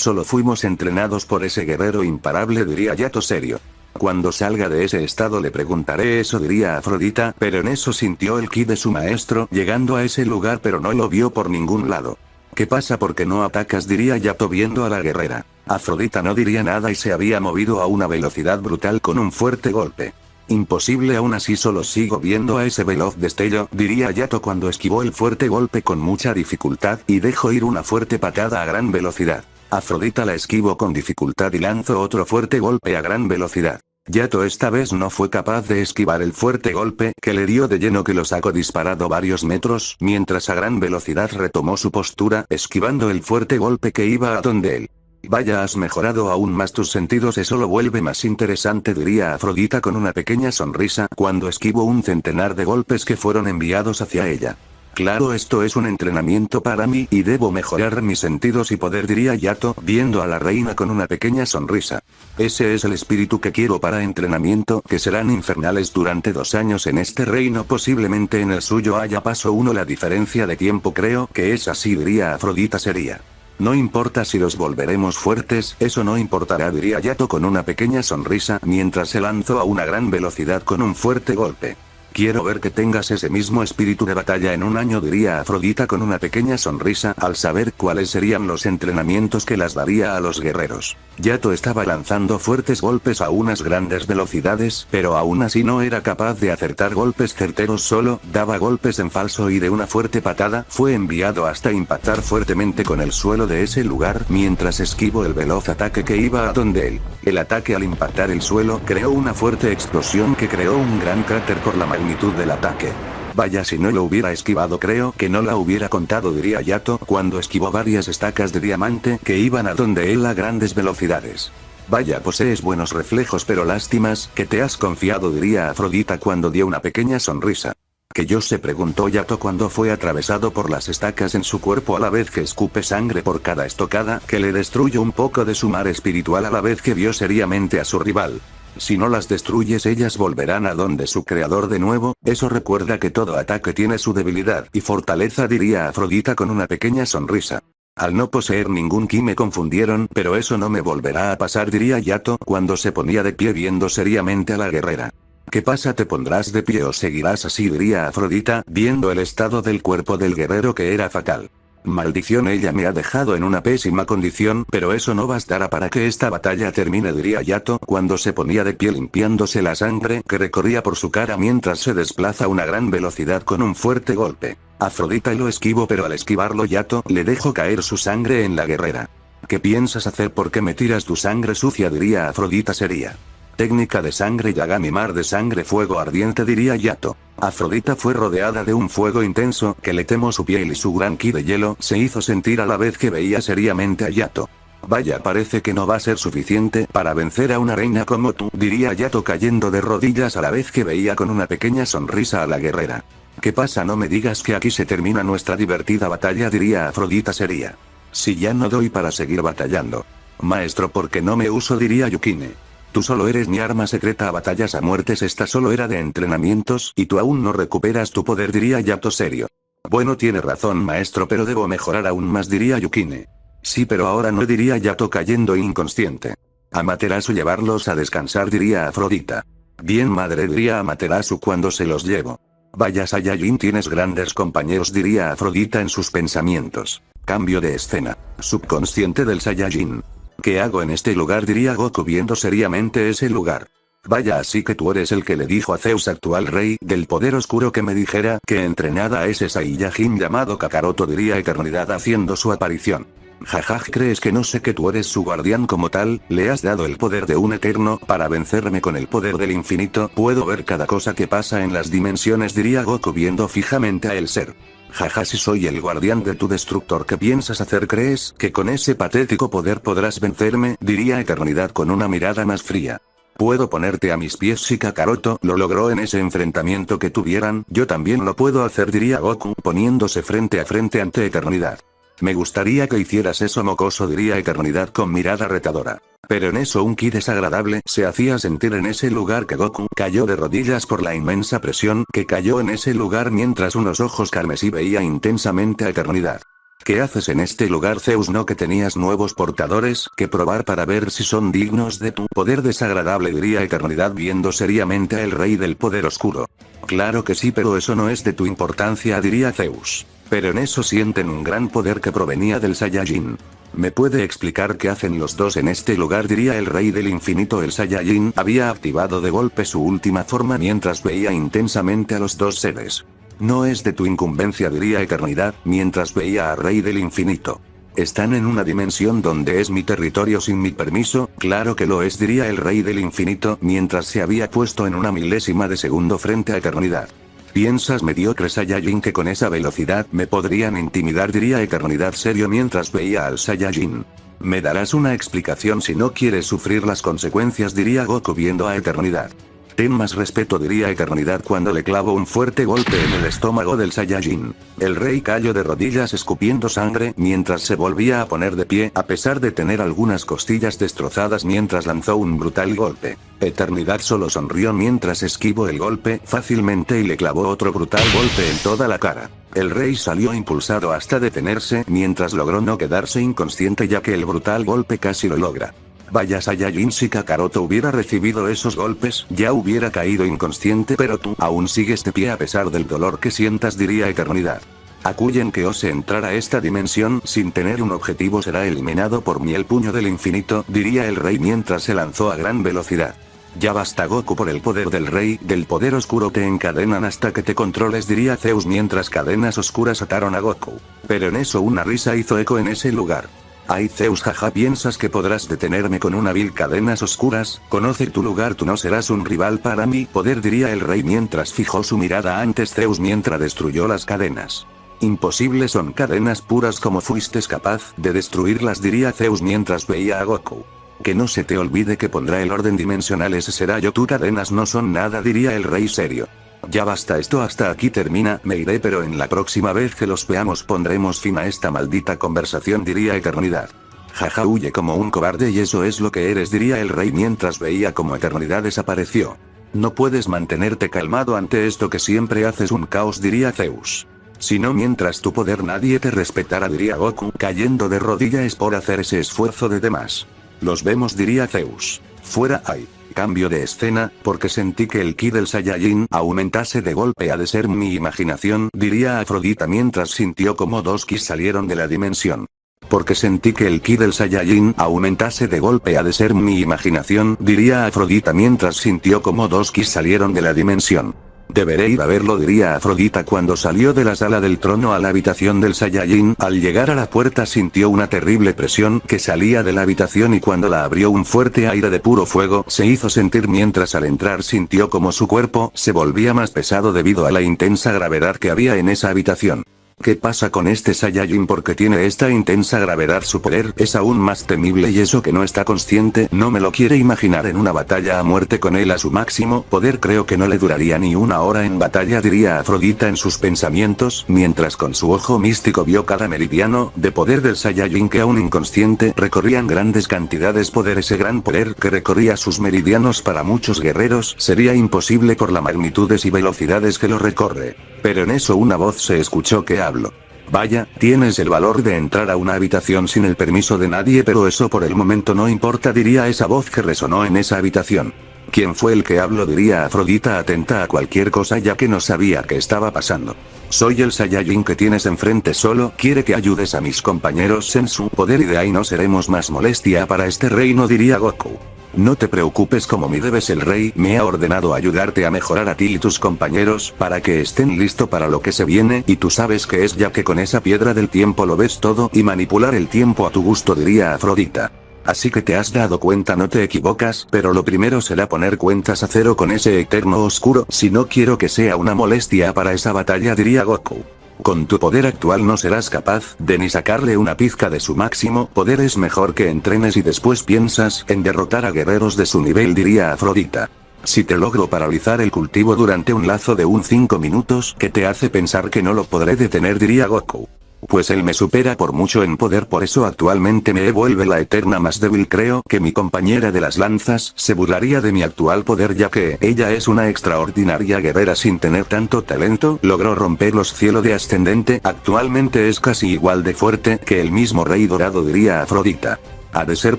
solo fuimos entrenados por ese guerrero imparable, diría Yato serio. Cuando salga de ese estado le preguntaré eso, diría Afrodita, pero en eso sintió el ki de su maestro llegando a ese lugar, pero no lo vio por ningún lado. ¿Qué pasa? ¿Por qué no atacas? Diría Yato viendo a la guerrera. Afrodita no diría nada y se había movido a una velocidad brutal con un fuerte golpe. Imposible, aún así solo sigo viendo a ese veloz destello, diría Yato cuando esquivó el fuerte golpe con mucha dificultad y dejó ir una fuerte patada a gran velocidad. Afrodita la esquivó con dificultad y lanzó otro fuerte golpe a gran velocidad. Yato esta vez no fue capaz de esquivar el fuerte golpe que le dio de lleno, que lo sacó disparado varios metros, mientras a gran velocidad retomó su postura, esquivando el fuerte golpe que iba a donde él. Vaya, has mejorado aún más tus sentidos, eso lo vuelve más interesante, diría Afrodita con una pequeña sonrisa cuando esquivó un centenar de golpes que fueron enviados hacia ella. Claro, esto es un entrenamiento para mí y debo mejorar mis sentidos y poder, diría Yato viendo a la reina con una pequeña sonrisa. Ese es el espíritu que quiero para entrenamiento, que serán infernales durante 2 años en este reino, posiblemente en el suyo haya paso 1 la diferencia de tiempo, creo que es así, diría Afrodita seria. No importa si los volveremos fuertes, eso no importará, diría Yato con una pequeña sonrisa mientras se lanzó a una gran velocidad con un fuerte golpe. Quiero ver que tengas ese mismo espíritu de batalla en 1 año, diría Afrodita con una pequeña sonrisa al saber cuáles serían los entrenamientos que las daría a los guerreros. Yato estaba lanzando fuertes golpes a unas grandes velocidades, pero aún así no era capaz de acertar golpes certeros, solo daba golpes en falso y de una fuerte patada fue enviado hasta impactar fuertemente con el suelo de ese lugar mientras esquivó el veloz ataque que iba a donde él. El ataque al impactar el suelo creó una fuerte explosión que creó un gran cráter por la magnitud del ataque. Vaya, si no lo hubiera esquivado creo que no la hubiera contado, diría Yato cuando esquivó varias estacas de diamante que iban a donde él a grandes velocidades. Vaya, posees buenos reflejos, pero lástimas que te has confiado, diría Afrodita cuando dio una pequeña sonrisa. Que yo, se preguntó Yato cuando fue atravesado por las estacas en su cuerpo a la vez que escupe sangre por cada estocada que le destruye un poco de su mar espiritual a la vez que vio seriamente a su rival. Si no las destruyes ellas volverán a donde su creador de nuevo, eso recuerda que todo ataque tiene su debilidad y fortaleza, diría Afrodita con una pequeña sonrisa. Al no poseer ningún ki me confundieron, pero eso no me volverá a pasar, diría Yato cuando se ponía de pie viendo seriamente a la guerrera. ¿Qué pasa? ¿Te pondrás de pie o seguirás así?, diría Afrodita viendo el estado del cuerpo del guerrero que era fatal. Maldición, ella me ha dejado en una pésima condición, pero eso no bastará para que esta batalla termine, diría Yato cuando se ponía de pie limpiándose la sangre que recorría por su cara mientras se desplaza a una gran velocidad con un fuerte golpe. Afrodita lo esquivó, pero al esquivarlo Yato le dejó caer su sangre en la guerrera. ¿Qué piensas hacer? ¿Por qué me tiras tu sangre sucia?, diría Afrodita seria. Técnica de sangre Yagami, mar de sangre, fuego ardiente, diría Yato. Afrodita fue rodeada de un fuego intenso que le temó su piel y su gran ki de hielo se hizo sentir a la vez que veía seriamente a Yato. Vaya, parece que no va a ser suficiente para vencer a una reina como tú, diría Yato cayendo de rodillas a la vez que veía con una pequeña sonrisa a la guerrera. ¿Qué pasa? No me digas que aquí se termina nuestra divertida batalla, diría Afrodita seria. Si ya no doy para seguir batallando. Maestro, ¿por qué no me uso?, diría Yukine. Tú solo eres mi arma secreta a batallas a muertes, esta solo era de entrenamientos y tú aún no recuperas tu poder, diría Yato serio. Bueno, tiene razón maestro, pero debo mejorar aún más, diría Yukine. Sí, pero ahora no, diría Yato cayendo inconsciente. Amaterasu, llevarlos a descansar, diría Afrodita. Bien madre, diría Amaterasu cuando se los llevo. Vaya Saiyajin, tienes grandes compañeros, diría Afrodita en sus pensamientos. Cambio de escena. Subconsciente del Saiyajin. ¿Qué hago en este lugar?, diría Goku viendo seriamente ese lugar. Vaya, así que tú eres el que le dijo a Zeus, actual rey del poder oscuro, que me dijera que entrenada a ese Saiyajin llamado Kakaroto, diría Eternidad haciendo su aparición. Jajaj, ¿crees que no sé que tú eres su guardián como tal? Le has dado el poder de un eterno para vencerme con el poder del infinito. Puedo ver cada cosa que pasa en las dimensiones, diría Goku viendo fijamente a el ser. Jaja, si soy el guardián de tu destructor, ¿qué piensas hacer? ¿Crees que con ese patético poder podrás vencerme? Diría Eternidad con una mirada más fría. Puedo ponerte a mis pies si Kakaroto lo logró en ese enfrentamiento que tuvieran, yo también lo puedo hacer, diría Goku poniéndose frente a frente ante Eternidad. Me gustaría que hicieras eso, mocoso, diría Eternidad con mirada retadora. Pero en eso un ki desagradable se hacía sentir en ese lugar que Goku cayó de rodillas por la inmensa presión que cayó en ese lugar mientras unos ojos carmesí veía intensamente a Eternidad. ¿Qué haces en este lugar, Zeus? ¿No que tenías nuevos portadores que probar para ver si son dignos de tu poder desagradable? Diría Eternidad viendo seriamente al rey del poder oscuro. Claro que sí, pero eso no es de tu importancia, diría Zeus. Pero en eso sienten un gran poder que provenía del Saiyajin. ¿Me puede explicar qué hacen los dos en este lugar? Diría el rey del infinito. El Saiyajin había activado de golpe su última forma mientras veía intensamente a los dos seres. No es de tu incumbencia, diría Eternidad, mientras veía a Rey del Infinito. Están en una dimensión donde es mi territorio sin mi permiso, claro que lo es, diría el Rey del Infinito, mientras se había puesto en una milésima de segundo frente a Eternidad. ¿Piensas, mediocre Saiyajin, que con esa velocidad me podrían intimidar? Diría Eternidad serio mientras veía al Saiyajin. Me darás una explicación si no quieres sufrir las consecuencias, diría Goku viendo a Eternidad. Ten más respeto, diría Eternidad cuando le clavó un fuerte golpe en el estómago del Saiyajin. El rey cayó de rodillas escupiendo sangre mientras se volvía a poner de pie a pesar de tener algunas costillas destrozadas mientras lanzó un brutal golpe. Eternidad solo sonrió mientras esquivó el golpe fácilmente y le clavó otro brutal golpe en toda la cara. El rey salió impulsado hasta detenerse mientras logró no quedarse inconsciente ya que el brutal golpe casi lo logra. Vaya Saiyajin, si Kakaroto hubiera recibido esos golpes, ya hubiera caído inconsciente, pero tú aún sigues de pie a pesar del dolor que sientas, diría Eternidad. Acuyen que ose entrar a esta dimensión sin tener un objetivo será eliminado por mí, el puño del infinito, diría el rey mientras se lanzó a gran velocidad. Ya basta, Goku, por el poder del rey del poder oscuro te encadenan hasta que te controles, diría Zeus mientras cadenas oscuras ataron a Goku. Pero en eso una risa hizo eco en ese lugar. Ay Zeus, jaja, ¿piensas que podrás detenerme con una vil cadenas oscuras? Conoce tu lugar, tú no serás un rival para mi poder, diría el rey mientras fijó su mirada antes Zeus mientras destruyó las cadenas. Imposible, son cadenas puras, ¿cómo fuiste capaz de destruirlas? Diría Zeus mientras veía a Goku. Que no se te olvide que pondrá el orden dimensional, ese será yo, tus cadenas no son nada, diría el rey serio. Ya basta, esto hasta aquí termina, me iré, pero en la próxima vez que los veamos pondremos fin a esta maldita conversación, diría Eternidad. Jaja, huye como un cobarde y eso es lo que eres, diría el rey mientras veía como Eternidad desapareció. No puedes mantenerte calmado ante esto que siempre haces un caos, diría Zeus. Si no, mientras tu poder nadie te respetará, diría Goku cayendo de rodillas por hacer ese esfuerzo de demás. Los vemos, diría Zeus. Fuera hay. Cambio de escena, porque sentí que el ki del Saiyajin aumentase de golpe. Ha de ser mi imaginación, diría Afrodita mientras sintió como dos kis salieron de la dimensión. Porque sentí que el ki del Saiyajin aumentase de golpe. Ha de ser mi imaginación, diría Afrodita mientras sintió como dos kis salieron de la dimensión. Deberé ir a verlo, diría Afrodita cuando salió de la sala del trono a la habitación del Saiyajin. Al llegar a la puerta sintió una terrible presión que salía de la habitación y cuando la abrió un fuerte aire de puro fuego se hizo sentir mientras al entrar sintió como su cuerpo se volvía más pesado debido a la intensa gravedad que había en esa habitación. ¿Qué pasa con este Saiyajin? Porque tiene esta intensa gravedad, su poder es aún más temible y eso que no está consciente, no me lo quiere imaginar en una batalla a muerte con él a su máximo poder, creo que no le duraría ni una hora en batalla, diría Afrodita en sus pensamientos, mientras con su ojo místico vio cada meridiano de poder del Saiyajin que aún inconsciente recorrían grandes cantidades poder. Ese gran poder que recorría sus meridianos para muchos guerreros sería imposible por las magnitudes y velocidades que lo recorre. Pero en eso una voz se escuchó que habló. Vaya, tienes el valor de entrar a una habitación sin el permiso de nadie, pero eso por el momento no importa, diría esa voz que resonó en esa habitación. ¿Quién fue el que habló? Diría Afrodita atenta a cualquier cosa ya que no sabía qué estaba pasando. Soy el Saiyajin que tienes enfrente, solo quiere que ayudes a mis compañeros en su poder y de ahí no seremos más molestia para este reino, diría Goku. No te preocupes, como mi debes, el rey me ha ordenado ayudarte a mejorar a ti y tus compañeros para que estén listos para lo que se viene y tú sabes que es ya que con esa piedra del tiempo lo ves todo y manipular el tiempo a tu gusto, diría Afrodita. Así que te has dado cuenta, no te equivocas, pero lo primero será poner cuentas a cero con ese eterno oscuro si no quiero que sea una molestia para esa batalla, diría Goku. Con tu poder actual no serás capaz de ni sacarle una pizca de su máximo poder. Es mejor que entrenes y después piensas en derrotar a guerreros de su nivel, diría Afrodita. Si te logro paralizar el cultivo durante un lazo de 5 minutos, ¿qué te hace pensar que no lo podré detener?, diría Goku. Pues él me supera por mucho en poder, por eso actualmente me vuelve la eterna más débil. Creo que mi compañera de las lanzas se burlaría de mi actual poder, ya que ella es una extraordinaria guerrera sin tener tanto talento. Logró romper los cielos de ascendente, actualmente es casi igual de fuerte que el mismo rey dorado, diría Afrodita. Ha de ser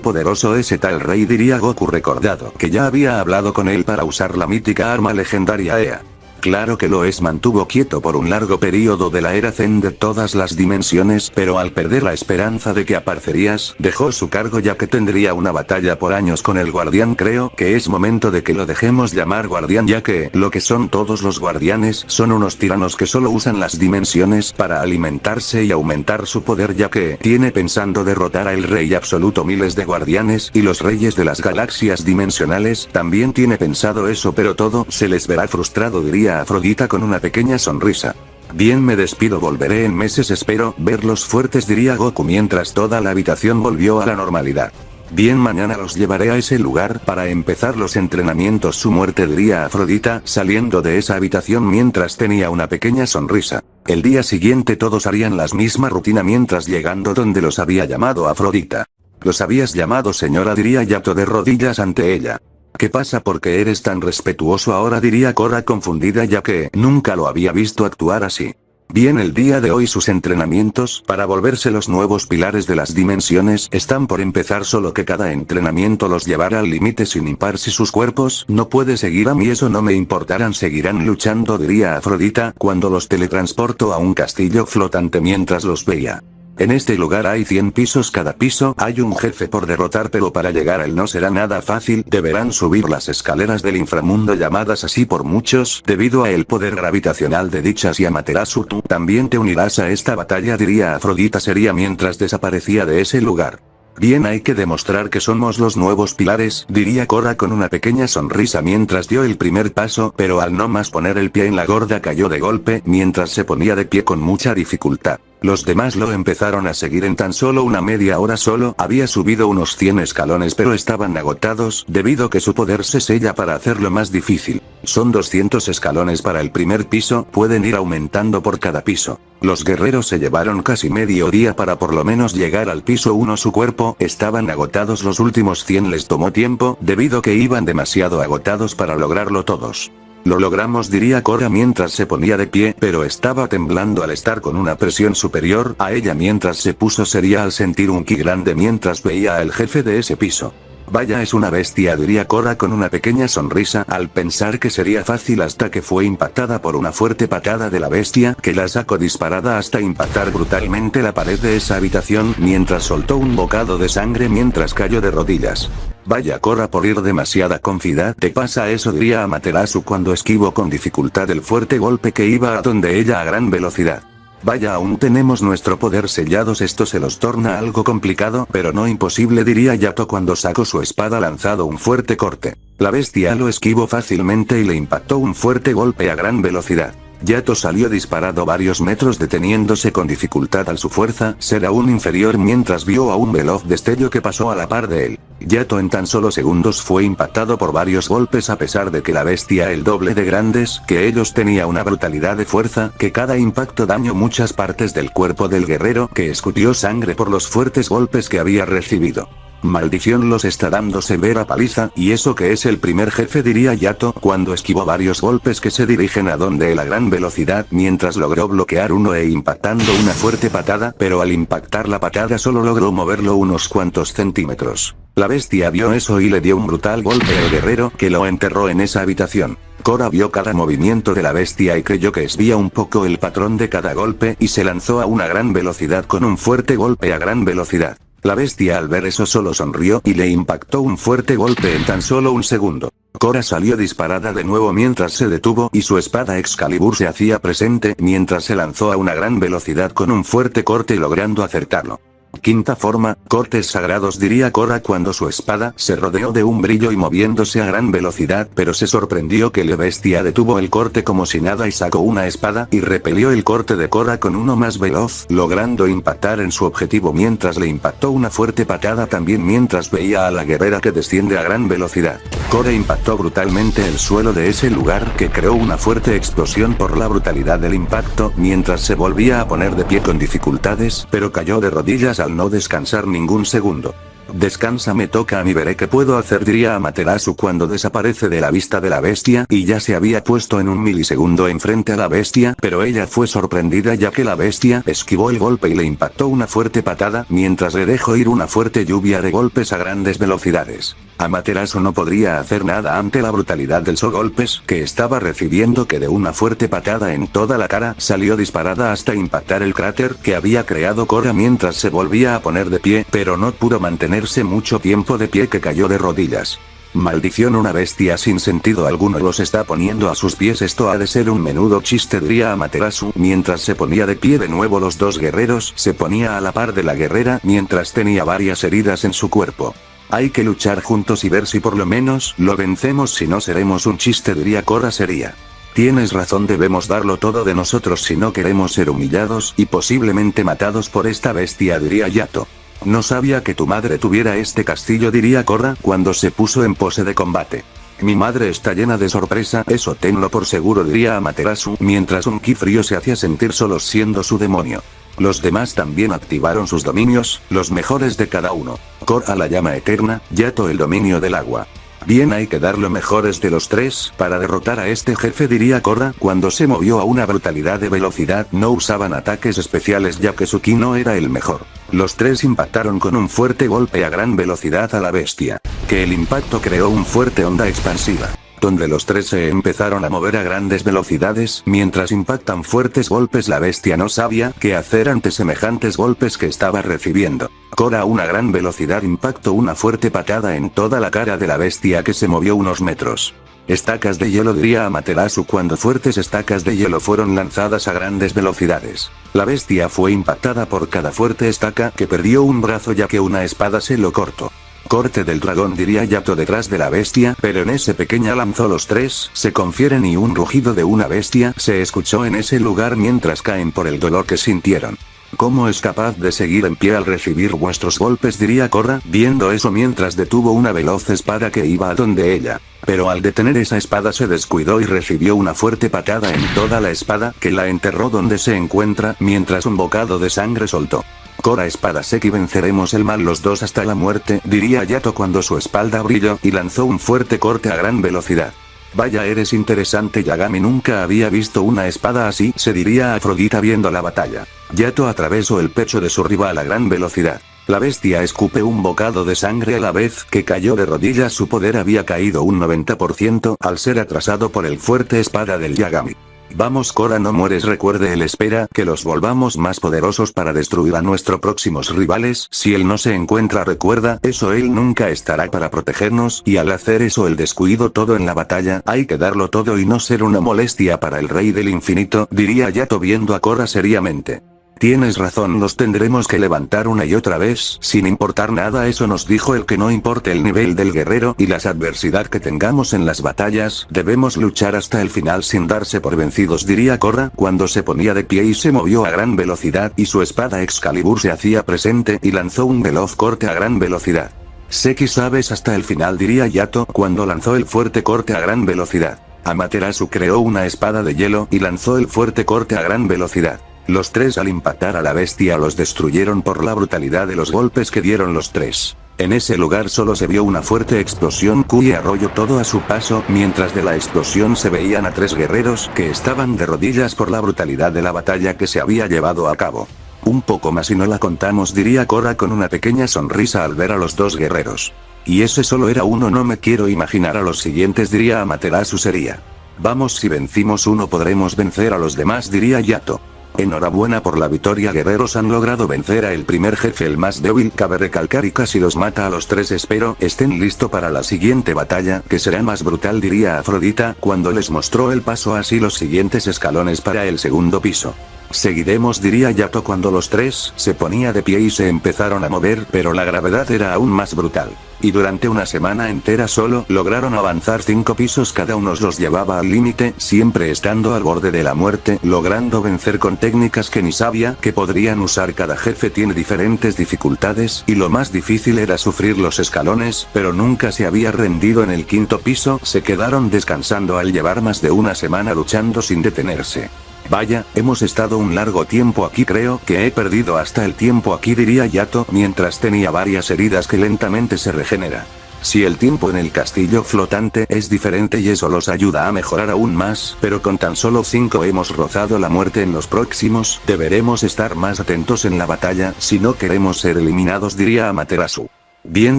poderoso ese tal rey, diría Goku, recordado que ya había hablado con él para usar la mítica arma legendaria Ea. Claro que lo es, mantuvo quieto por un largo periodo de la era Zen de todas las dimensiones, pero al perder la esperanza de que aparecerías, dejó su cargo ya que tendría una batalla por años con el guardián. Creo que es momento de que lo dejemos llamar guardián, ya que lo que son todos los guardianes son unos tiranos que solo usan las dimensiones para alimentarse y aumentar su poder, ya que tiene pensando derrotar al rey absoluto. Miles de guardianes y los reyes de las galaxias dimensionales también tiene pensado eso, pero todo se les verá frustrado, diría Afrodita con una pequeña sonrisa. Bien, me despido, volveré en meses, espero verlos fuertes, diría Goku mientras toda la habitación volvió a la normalidad. Bien, mañana los llevaré a ese lugar para empezar los entrenamientos. Su muerte, diría Afrodita saliendo de esa habitación mientras tenía una pequeña sonrisa. El día siguiente todos harían la misma rutina mientras llegando donde los había llamado Afrodita. Los habías llamado señora, diría Yato de rodillas ante ella. ¿Qué pasa? ¿Por qué eres tan respetuoso ahora?, diría Korra confundida, ya que nunca lo había visto actuar así. Bien, el día de hoy sus entrenamientos para volverse los nuevos pilares de las dimensiones están por empezar, solo que cada entrenamiento los llevará al límite sin impar. Si sus cuerpos no puede seguir a mí, eso no me importarán, seguirán luchando, diría Afrodita cuando los teletransportó a un castillo flotante mientras los veía. En este lugar hay 100 pisos, cada piso hay un jefe por derrotar, pero para llegar a él no será nada fácil, deberán subir las escaleras del inframundo llamadas así por muchos, debido a el poder gravitacional de dichas, y Amaterasu, tú también te unirás a esta batalla, diría Afrodita seria mientras desaparecía de ese lugar. Bien, hay que demostrar que somos los nuevos pilares, diría Korra con una pequeña sonrisa mientras dio el primer paso, pero al no más poner el pie en la gorda cayó de golpe mientras se ponía de pie con mucha dificultad. Los demás lo empezaron a seguir en tan solo una media hora. Solo había subido unos 100 escalones, pero estaban agotados debido que su poder se sella para hacerlo más difícil. Son 200 escalones para el primer piso, pueden ir aumentando por cada piso. Los guerreros se llevaron casi medio día para por lo menos llegar al piso 1. Su cuerpo estaban agotados, los últimos 100 les tomó tiempo debido que iban demasiado agotados para lograrlo todos. Lo logramos, diría Korra mientras se ponía de pie, pero estaba temblando al estar con una presión superior a ella mientras se puso seria al sentir un ki grande mientras veía al jefe de ese piso. Vaya, es una bestia, diría Korra con una pequeña sonrisa al pensar que sería fácil, hasta que fue impactada por una fuerte patada de la bestia que la sacó disparada hasta impactar brutalmente la pared de esa habitación mientras soltó un bocado de sangre mientras cayó de rodillas. Vaya, Korra, por ir demasiada confiada te pasa eso, diría Amaterasu cuando esquivó con dificultad el fuerte golpe que iba a donde ella a gran velocidad. Vaya, aún tenemos nuestro poder sellados, esto se los torna algo complicado, pero no imposible, diría Yato cuando sacó su espada lanzado un fuerte corte. La bestia lo esquivó fácilmente y le impactó un fuerte golpe a gran velocidad. Yato salió disparado varios metros, deteniéndose con dificultad al su fuerza ser aún inferior mientras vio a un veloz destello que pasó a la par de él. Yato en tan solo segundos fue impactado por varios golpes, a pesar de que la bestia el doble de grandes que ellos tenía una brutalidad de fuerza que cada impacto dañó muchas partes del cuerpo del guerrero, que escutió sangre por los fuertes golpes que había recibido. Maldición, los está dando severa paliza, y eso que es el primer jefe, diría Yato cuando esquivó varios golpes que se dirigen a donde él a gran velocidad mientras logró bloquear uno e impactando una fuerte patada, pero al impactar la patada solo logró moverlo unos cuantos centímetros. La bestia vio eso y le dio un brutal golpe al guerrero que lo enterró en esa habitación. Korra vio cada movimiento de la bestia y creyó que esvía un poco el patrón de cada golpe y se lanzó a una gran velocidad con un fuerte golpe a gran velocidad. La bestia al ver eso solo sonrió y le impactó un fuerte golpe en tan solo un segundo. Korra salió disparada de nuevo mientras se detuvo y su espada Excalibur se hacía presente mientras se lanzó a una gran velocidad con un fuerte corte logrando acertarlo. Quinta forma, cortes sagrados diría Korra cuando su espada se rodeó de un brillo y moviéndose a gran velocidad, pero se sorprendió que la bestia detuvo el corte como si nada y sacó una espada y repelió el corte de Korra con uno más veloz, logrando impactar en su objetivo mientras le impactó una fuerte patada también mientras veía a la guerrera que desciende a gran velocidad. Korra impactó brutalmente el suelo de ese lugar que creó una fuerte explosión por la brutalidad del impacto mientras se volvía a poner de pie con dificultades, pero cayó de rodillas al no descansar ningún segundo. Descansa, me toca a mí, veré qué puedo hacer, diría Amaterasu cuando desaparece de la vista de la bestia y ya se había puesto en un milisegundo enfrente a la bestia, pero ella fue sorprendida ya que la bestia esquivó el golpe y le impactó una fuerte patada mientras le dejó ir una fuerte lluvia de golpes a grandes velocidades. Amaterasu no podría hacer nada ante la brutalidad del golpes que estaba recibiendo, que de una fuerte patada en toda la cara salió disparada hasta impactar el cráter que había creado Korra mientras se volvía a poner de pie, pero no pudo mantenerse mucho tiempo de pie, que cayó de rodillas. Maldición, una bestia sin sentido alguno los está poniendo a sus pies, esto ha de ser un menudo chiste, diría Amaterasu mientras se ponía de pie de nuevo. Los dos guerreros se ponía a la par de la guerrera mientras tenía varias heridas en su cuerpo. Hay que luchar juntos y ver si por lo menos lo vencemos, si no seremos un chiste, diría Korra seria. Tienes razón, debemos darlo todo de nosotros si no queremos ser humillados y posiblemente matados por esta bestia, diría Yato. No sabía que tu madre tuviera este castillo, diría Korra cuando se puso en pose de combate. Mi madre está llena de sorpresa, eso tenlo por seguro, diría Amaterasu mientras un ki frío se hacía sentir solo siendo su demonio. Los demás también activaron sus dominios, los mejores de cada uno. Korra la llama eterna, Yato el dominio del agua. Bien, hay que dar lo mejores de los tres para derrotar a este jefe, diría Korra cuando se movió a una brutalidad de velocidad. No usaban ataques especiales ya que su ki no era el mejor. Los tres impactaron con un fuerte golpe a gran velocidad a la bestia, que el impacto creó un fuerte onda expansiva, donde los tres se empezaron a mover a grandes velocidades mientras impactan fuertes golpes. La bestia no sabía qué hacer ante semejantes golpes que estaba recibiendo. Korra a una gran velocidad impactó una fuerte patada en toda la cara de la bestia que se movió unos metros. Estacas de hielo, diría Amaterasu cuando fuertes estacas de hielo fueron lanzadas a grandes velocidades. La bestia fue impactada por cada fuerte estaca que perdió un brazo ya que una espada se lo cortó. Corte del dragón, diría Yato detrás de la bestia, pero en ese pequeño lanzó los tres se confieren y un rugido de una bestia se escuchó en ese lugar mientras caen por el dolor que sintieron. ¿Cómo es capaz de seguir en pie al recibir vuestros golpes?, diría Korra, viendo eso mientras detuvo una veloz espada que iba a donde ella. Pero al detener esa espada se descuidó y recibió una fuerte patada en toda la espada que la enterró donde se encuentra mientras un bocado de sangre soltó. Korra, espada Seki, venceremos el mal los dos hasta la muerte, diría Yato cuando su espalda brilló y lanzó un fuerte corte a gran velocidad. Vaya, eres interesante, Yagami, nunca había visto una espada así, se diría Afrodita viendo la batalla. Yato atravesó el pecho de su rival a gran velocidad. La bestia escupe un bocado de sangre a la vez que cayó de rodillas. Su poder había caído un 90% al ser atrasado por el fuerte espada del Yagami. Vamos, Korra, no mueres, recuerde, él espera que los volvamos más poderosos para destruir a nuestros próximos rivales. Si él no se encuentra, recuerda eso, él nunca estará para protegernos, y al hacer eso el descuido todo en la batalla. Hay que darlo todo y no ser una molestia para el rey del infinito, diría Yato viendo a Korra seriamente. Tienes razón, los tendremos que levantar una y otra vez, sin importar nada, eso nos dijo el que no importe el nivel del guerrero y las adversidad que tengamos en las batallas, debemos luchar hasta el final sin darse por vencidos, diría Korra cuando se ponía de pie y se movió a gran velocidad y su espada Excalibur se hacía presente y lanzó un veloz corte a gran velocidad. Seki, sabes hasta el final, diría Yato cuando lanzó el fuerte corte a gran velocidad. Amaterasu creó una espada de hielo y lanzó el fuerte corte a gran velocidad. Los tres al impactar a la bestia los destruyeron por la brutalidad de los golpes que dieron los tres. En ese lugar solo se vio una fuerte explosión que arrolló todo a su paso, mientras de la explosión se veían a tres guerreros que estaban de rodillas por la brutalidad de la batalla que se había llevado a cabo. Un poco más y no la contamos, diría Korra con una pequeña sonrisa al ver a los dos guerreros. Y ese solo era uno, no me quiero imaginar a los siguientes, diría Amaterasu seria. Vamos, si vencimos uno podremos vencer a los demás, diría Yato. Enhorabuena por la victoria, guerreros, han logrado vencer a el primer jefe, el más débil, cabe recalcar, y casi los mata a los tres. Espero estén listos para la siguiente batalla, que será más brutal, diría Afrodita cuando les mostró el paso así los siguientes escalones para el segundo piso. Seguiremos, diría Yato cuando los tres se ponía de pie y se empezaron a mover, pero la gravedad era aún más brutal. Y durante una semana entera solo lograron avanzar 5 pisos cada uno, los llevaba al límite, siempre estando al borde de la muerte, logrando vencer con técnicas que ni sabía que podrían usar. Cada jefe tiene diferentes dificultades, y lo más difícil era sufrir los escalones, pero nunca se había rendido en el 5.º piso, se quedaron descansando al llevar más de una semana luchando sin detenerse. Vaya, hemos estado un largo tiempo aquí, creo que he perdido hasta el tiempo aquí, diría Yato mientras tenía varias heridas que lentamente se regenera. Si el tiempo en el castillo flotante es diferente y eso los ayuda a mejorar aún más, pero con tan solo 5 hemos rozado la muerte en los próximos, deberemos estar más atentos en la batalla si no queremos ser eliminados, diría Amaterasu. Bien,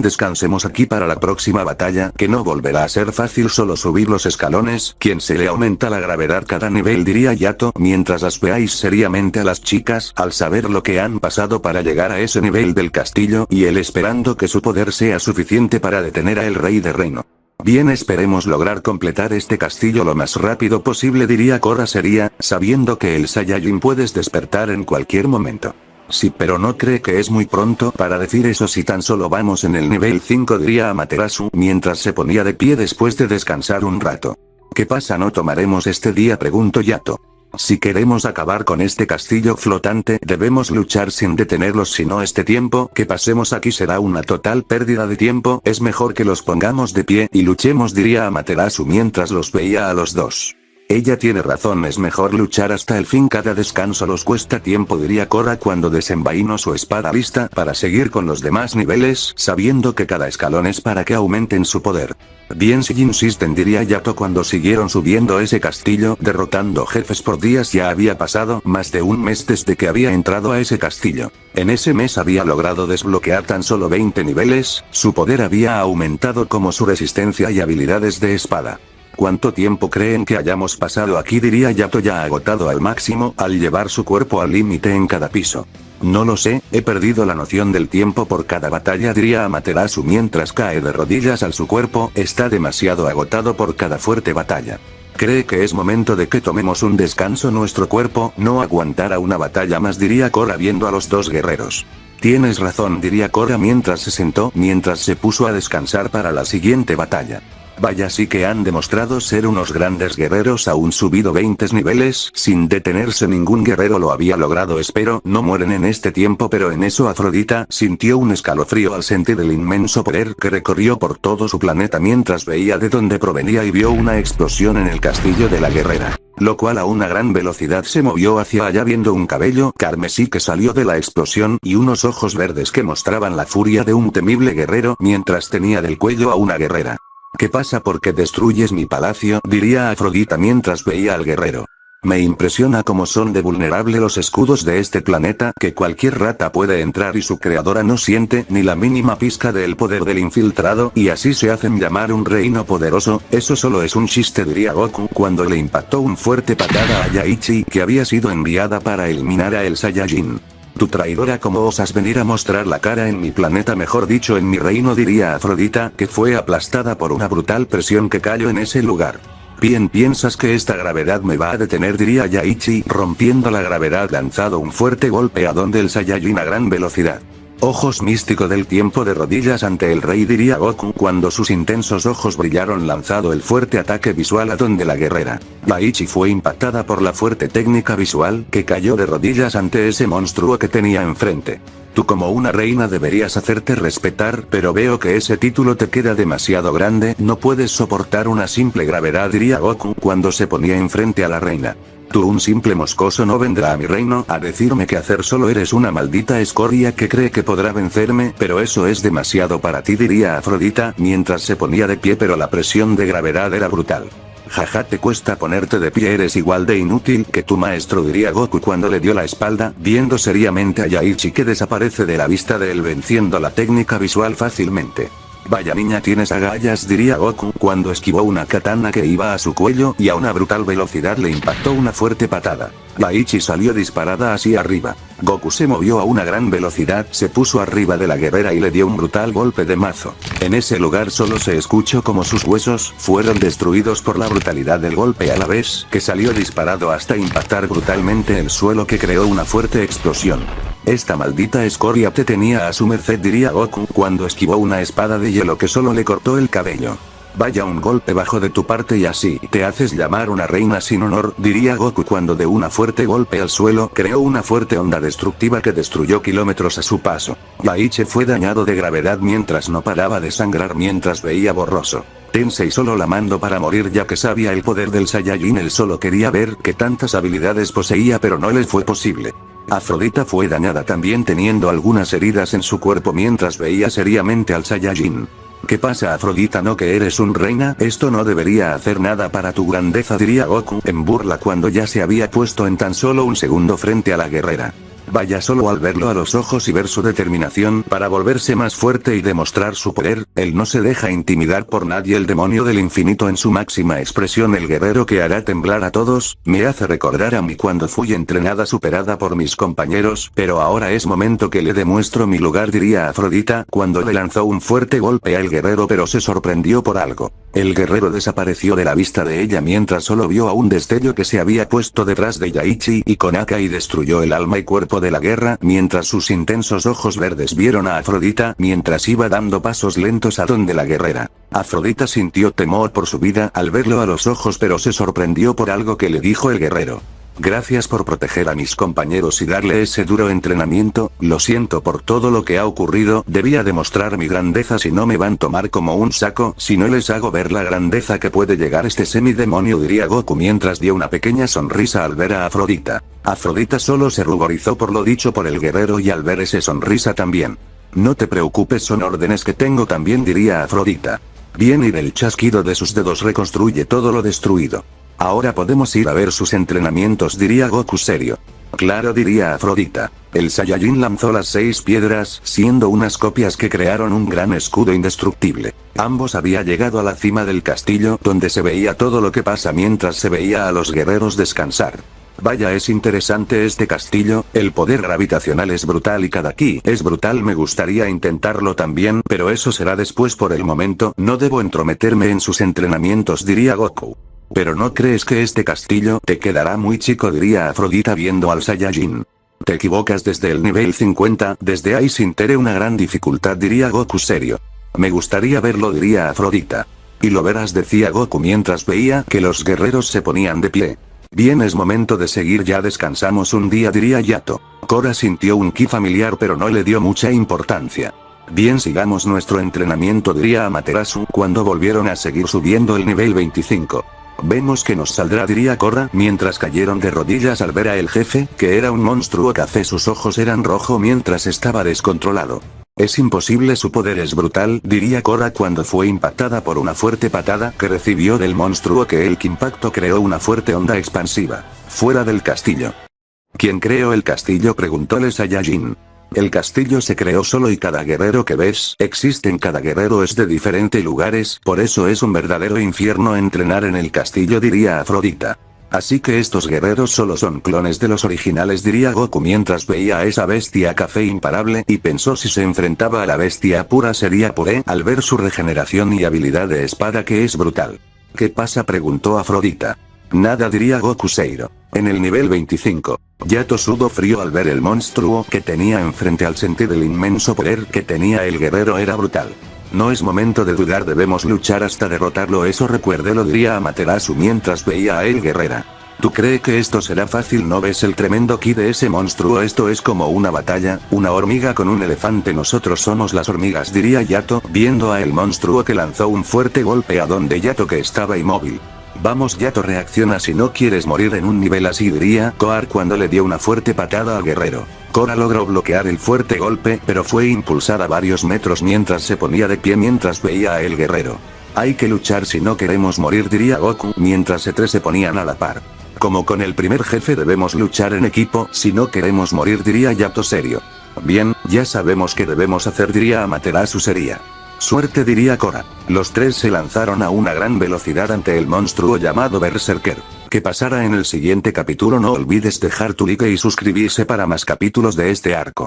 descansemos aquí para la próxima batalla, que no volverá a ser fácil solo subir los escalones, quien se le aumenta la gravedad cada nivel, diría Yato mientras las veáis seriamente a las chicas, al saber lo que han pasado para llegar a ese nivel del castillo, y él esperando que su poder sea suficiente para detener a el rey de reino. Bien, esperemos lograr completar este castillo lo más rápido posible, diría Korra seria, sabiendo que el Saiyajin puedes despertar en cualquier momento. Sí, pero no cree que es muy pronto para decir eso si tan solo vamos en el nivel 5, diría Amaterasu mientras se ponía de pie después de descansar un rato. ¿Qué pasa, no tomaremos este día?, preguntó Yato. Si queremos acabar con este castillo flotante debemos luchar sin detenerlos, si no este tiempo que pasemos aquí será una total pérdida de tiempo, es mejor que los pongamos de pie y luchemos, diría Amaterasu mientras los veía a los dos. Ella tiene razón, es mejor luchar hasta el fin, cada descanso los cuesta tiempo, diría Korra cuando desenvainó su espada lista para seguir con los demás niveles, sabiendo que cada escalón es para que aumenten su poder. Bien, si insisten, diría Yato cuando siguieron subiendo ese castillo, derrotando jefes por días. Ya había pasado más de un mes desde que había entrado a ese castillo. En ese mes había logrado desbloquear tan solo 20 niveles, su poder había aumentado como su resistencia y habilidades de espada. ¿Cuánto tiempo creen que hayamos pasado aquí?, diría Yato ya agotado al máximo, al llevar su cuerpo al límite en cada piso. No lo sé, he perdido la noción del tiempo por cada batalla, diría Amaterasu mientras cae de rodillas al su cuerpo, está demasiado agotado por cada fuerte batalla. ¿Cree que es momento de que tomemos un descanso? Nuestro cuerpo no aguantará una batalla más, diría Korra viendo a los dos guerreros. Tienes razón, diría Korra mientras se sentó, mientras se puso a descansar para la siguiente batalla. Vaya, sí que han demostrado ser unos grandes guerreros, aún subido 20 niveles, sin detenerse ningún guerrero lo había logrado. Espero no mueren en este tiempo, pero en eso Afrodita sintió un escalofrío al sentir el inmenso poder que recorrió por todo su planeta mientras veía de dónde provenía y vio una explosión en el castillo de la guerrera, lo cual a una gran velocidad se movió hacia allá viendo un cabello carmesí que salió de la explosión y unos ojos verdes que mostraban la furia de un temible guerrero mientras tenía del cuello a una guerrera. ¿Qué pasa? ¿Por qué destruyes mi palacio?, diría Afrodita mientras veía al guerrero. Me impresiona cómo son de vulnerable los escudos de este planeta, que cualquier rata puede entrar y su creadora no siente ni la mínima pizca del poder del infiltrado, y así se hacen llamar un reino poderoso. Eso solo es un chiste, diría Goku cuando le impactó un fuerte patada a Yaichi, que había sido enviada para eliminar a el Saiyajin. Tu traidora, ¿cómo osas venir a mostrar la cara en mi planeta, mejor dicho en mi reino?, diría Afrodita, que fue aplastada por una brutal presión que cayó en ese lugar. Bien, ¿piensas que esta gravedad me va a detener?, diría Yaichi, rompiendo la gravedad lanzado un fuerte golpe a donde el Saiyajin a gran velocidad. Ojos místico del tiempo de rodillas ante el rey, diría Goku cuando sus intensos ojos brillaron lanzado el fuerte ataque visual a donde la guerrera Yaichi fue impactada por la fuerte técnica visual que cayó de rodillas ante ese monstruo que tenía enfrente. Tú como una reina deberías hacerte respetar, pero veo que ese título te queda demasiado grande, no puedes soportar una simple gravedad, diría Goku cuando se ponía enfrente a la reina. Tú, un simple moscoso, no vendrá a mi reino a decirme qué hacer, solo eres una maldita escoria que cree que podrá vencerme, pero eso es demasiado para ti, diría Afrodita mientras se ponía de pie, pero la presión de gravedad era brutal. Jaja, te cuesta ponerte de pie, eres igual de inútil que tu maestro, diría Goku cuando le dio la espalda, viendo seriamente a Yaichi que desaparece de la vista de él venciendo la técnica visual fácilmente. Vaya niña, tienes agallas, diría Goku cuando esquivó una katana que iba a su cuello y a una brutal velocidad le impactó una fuerte patada. Daichi salió disparada hacia arriba. Goku se movió a una gran velocidad, se puso arriba de la guerrera y le dio un brutal golpe de mazo. En ese lugar solo se escuchó como sus huesos fueron destruidos por la brutalidad del golpe a la vez que salió disparado hasta impactar brutalmente el suelo que creó una fuerte explosión. Esta maldita escoria te tenía a su merced, diría Goku cuando esquivó una espada de hielo que solo le cortó el cabello. Vaya un golpe bajo de tu parte y así te haces llamar una reina sin honor, diría Goku cuando de un fuerte golpe al suelo creó una fuerte onda destructiva que destruyó kilómetros a su paso. Daichi fue dañado de gravedad mientras no paraba de sangrar mientras veía borroso. Tensei solo la mandó para morir ya que sabía el poder del Saiyajin, él solo quería ver qué tantas habilidades poseía pero no le fue posible. Afrodita fue dañada también teniendo algunas heridas en su cuerpo mientras veía seriamente al Saiyajin. ¿Qué pasa, Afrodita? ¿No que eres un reina? Esto no debería hacer nada para tu grandeza, diría Goku en burla cuando ya se había puesto en tan solo un segundo frente a la guerrera. Vaya, solo al verlo a los ojos y ver su determinación para volverse más fuerte y demostrar su poder, él no se deja intimidar por nadie. El demonio del infinito en su máxima expresión, el guerrero que hará temblar a todos, me hace recordar a mí cuando fui entrenada superada por mis compañeros, pero ahora es momento que le demuestro mi lugar, diría Afrodita cuando le lanzó un fuerte golpe al guerrero pero se sorprendió por algo. El guerrero desapareció de la vista de ella mientras solo vio a un destello que se había puesto detrás de Daichi y Konaka y destruyó el alma y cuerpo de la guerra mientras sus intensos ojos verdes vieron a Afrodita mientras iba dando pasos lentos a donde la guerrera. Afrodita sintió temor por su vida al verlo a los ojos pero se sorprendió por algo que le dijo el guerrero. Gracias por proteger a mis compañeros y darle ese duro entrenamiento, lo siento por todo lo que ha ocurrido, debía demostrar mi grandeza si no me van a tomar como un saco, si no les hago ver la grandeza que puede llegar este semidemonio, diría Goku mientras dio una pequeña sonrisa al ver a Afrodita. Afrodita solo se ruborizó por lo dicho por el guerrero y al ver esa sonrisa también. No te preocupes, son órdenes que tengo también, diría Afrodita. Bien, y del chasquido de sus dedos reconstruye todo lo destruido. Ahora podemos ir a ver sus entrenamientos, diría Goku serio. Claro, diría Afrodita. El Saiyajin lanzó las 6 piedras, siendo unas copias que crearon un gran escudo indestructible. Ambos había llegado a la cima del castillo, donde se veía todo lo que pasa mientras se veía a los guerreros descansar. Vaya, es interesante este castillo, el poder gravitacional es brutal y cada ki es brutal, me gustaría intentarlo también, pero eso será después. Por el momento, no debo entrometerme en sus entrenamientos, diría Goku. Pero ¿no crees que este castillo te quedará muy chico?, diría Afrodita viendo al Saiyajin. Te equivocas, desde el nivel 50, desde ahí sinteré una gran dificultad, diría Goku serio. Me gustaría verlo, diría Afrodita. Y lo verás, decía Goku mientras veía que los guerreros se ponían de pie. Bien, es momento de seguir, ya descansamos un día, diría Yato. Korra sintió un ki familiar pero no le dio mucha importancia. Bien, sigamos nuestro entrenamiento, diría Amaterasu cuando volvieron a seguir subiendo el nivel 25. Vemos que nos saldrá, diría Korra mientras cayeron de rodillas al ver a el jefe, que era un monstruo café, sus ojos eran rojo mientras estaba descontrolado. Es imposible, su poder es brutal, diría Korra cuando fue impactada por una fuerte patada que recibió del monstruo, que el impacto creó una fuerte onda expansiva. Fuera del castillo. ¿Quién creó el castillo?, preguntóle Saiyajin. El castillo se creó solo y cada guerrero que ves existe en cada guerrero es de diferentes lugares, por eso es un verdadero infierno entrenar en el castillo, diría Afrodita. Así que estos guerreros solo son clones de los originales, diría Goku mientras veía a esa bestia café imparable y pensó si se enfrentaba a la bestia pura sería puré al ver su regeneración y habilidad de espada que es brutal. ¿Qué pasa?, preguntó Afrodita. Nada, diría Goku seiro. En el nivel 25, Yato sudó frío al ver el monstruo que tenía enfrente, al sentir el inmenso poder que tenía el guerrero era brutal. No es momento de dudar, debemos luchar hasta derrotarlo, eso recuérdelo, diría Amaterasu mientras veía a el guerrera. ¿Tú crees que esto será fácil? ¿No ves el tremendo ki de ese monstruo? Esto es como una batalla, una hormiga con un elefante, nosotros somos las hormigas, diría Yato viendo a el monstruo que lanzó un fuerte golpe a donde Yato que estaba inmóvil. Vamos Yato, reacciona si no quieres morir en un nivel así, diría Koar cuando le dio una fuerte patada al guerrero. Korra logró bloquear el fuerte golpe pero fue impulsada varios metros mientras se ponía de pie mientras veía a el guerrero. Hay que luchar si no queremos morir, diría Goku mientras tres se ponían a la par. Como con el primer jefe debemos luchar en equipo si no queremos morir, diría Yato serio. Bien, ya sabemos qué debemos hacer, diría Amaterasu seria. Suerte, diría Cora. Los tres se lanzaron a una gran velocidad ante el monstruo llamado Berserker. ¿Qué pasará en el siguiente capítulo? No olvides dejar tu like y suscribirse para más capítulos de este arco.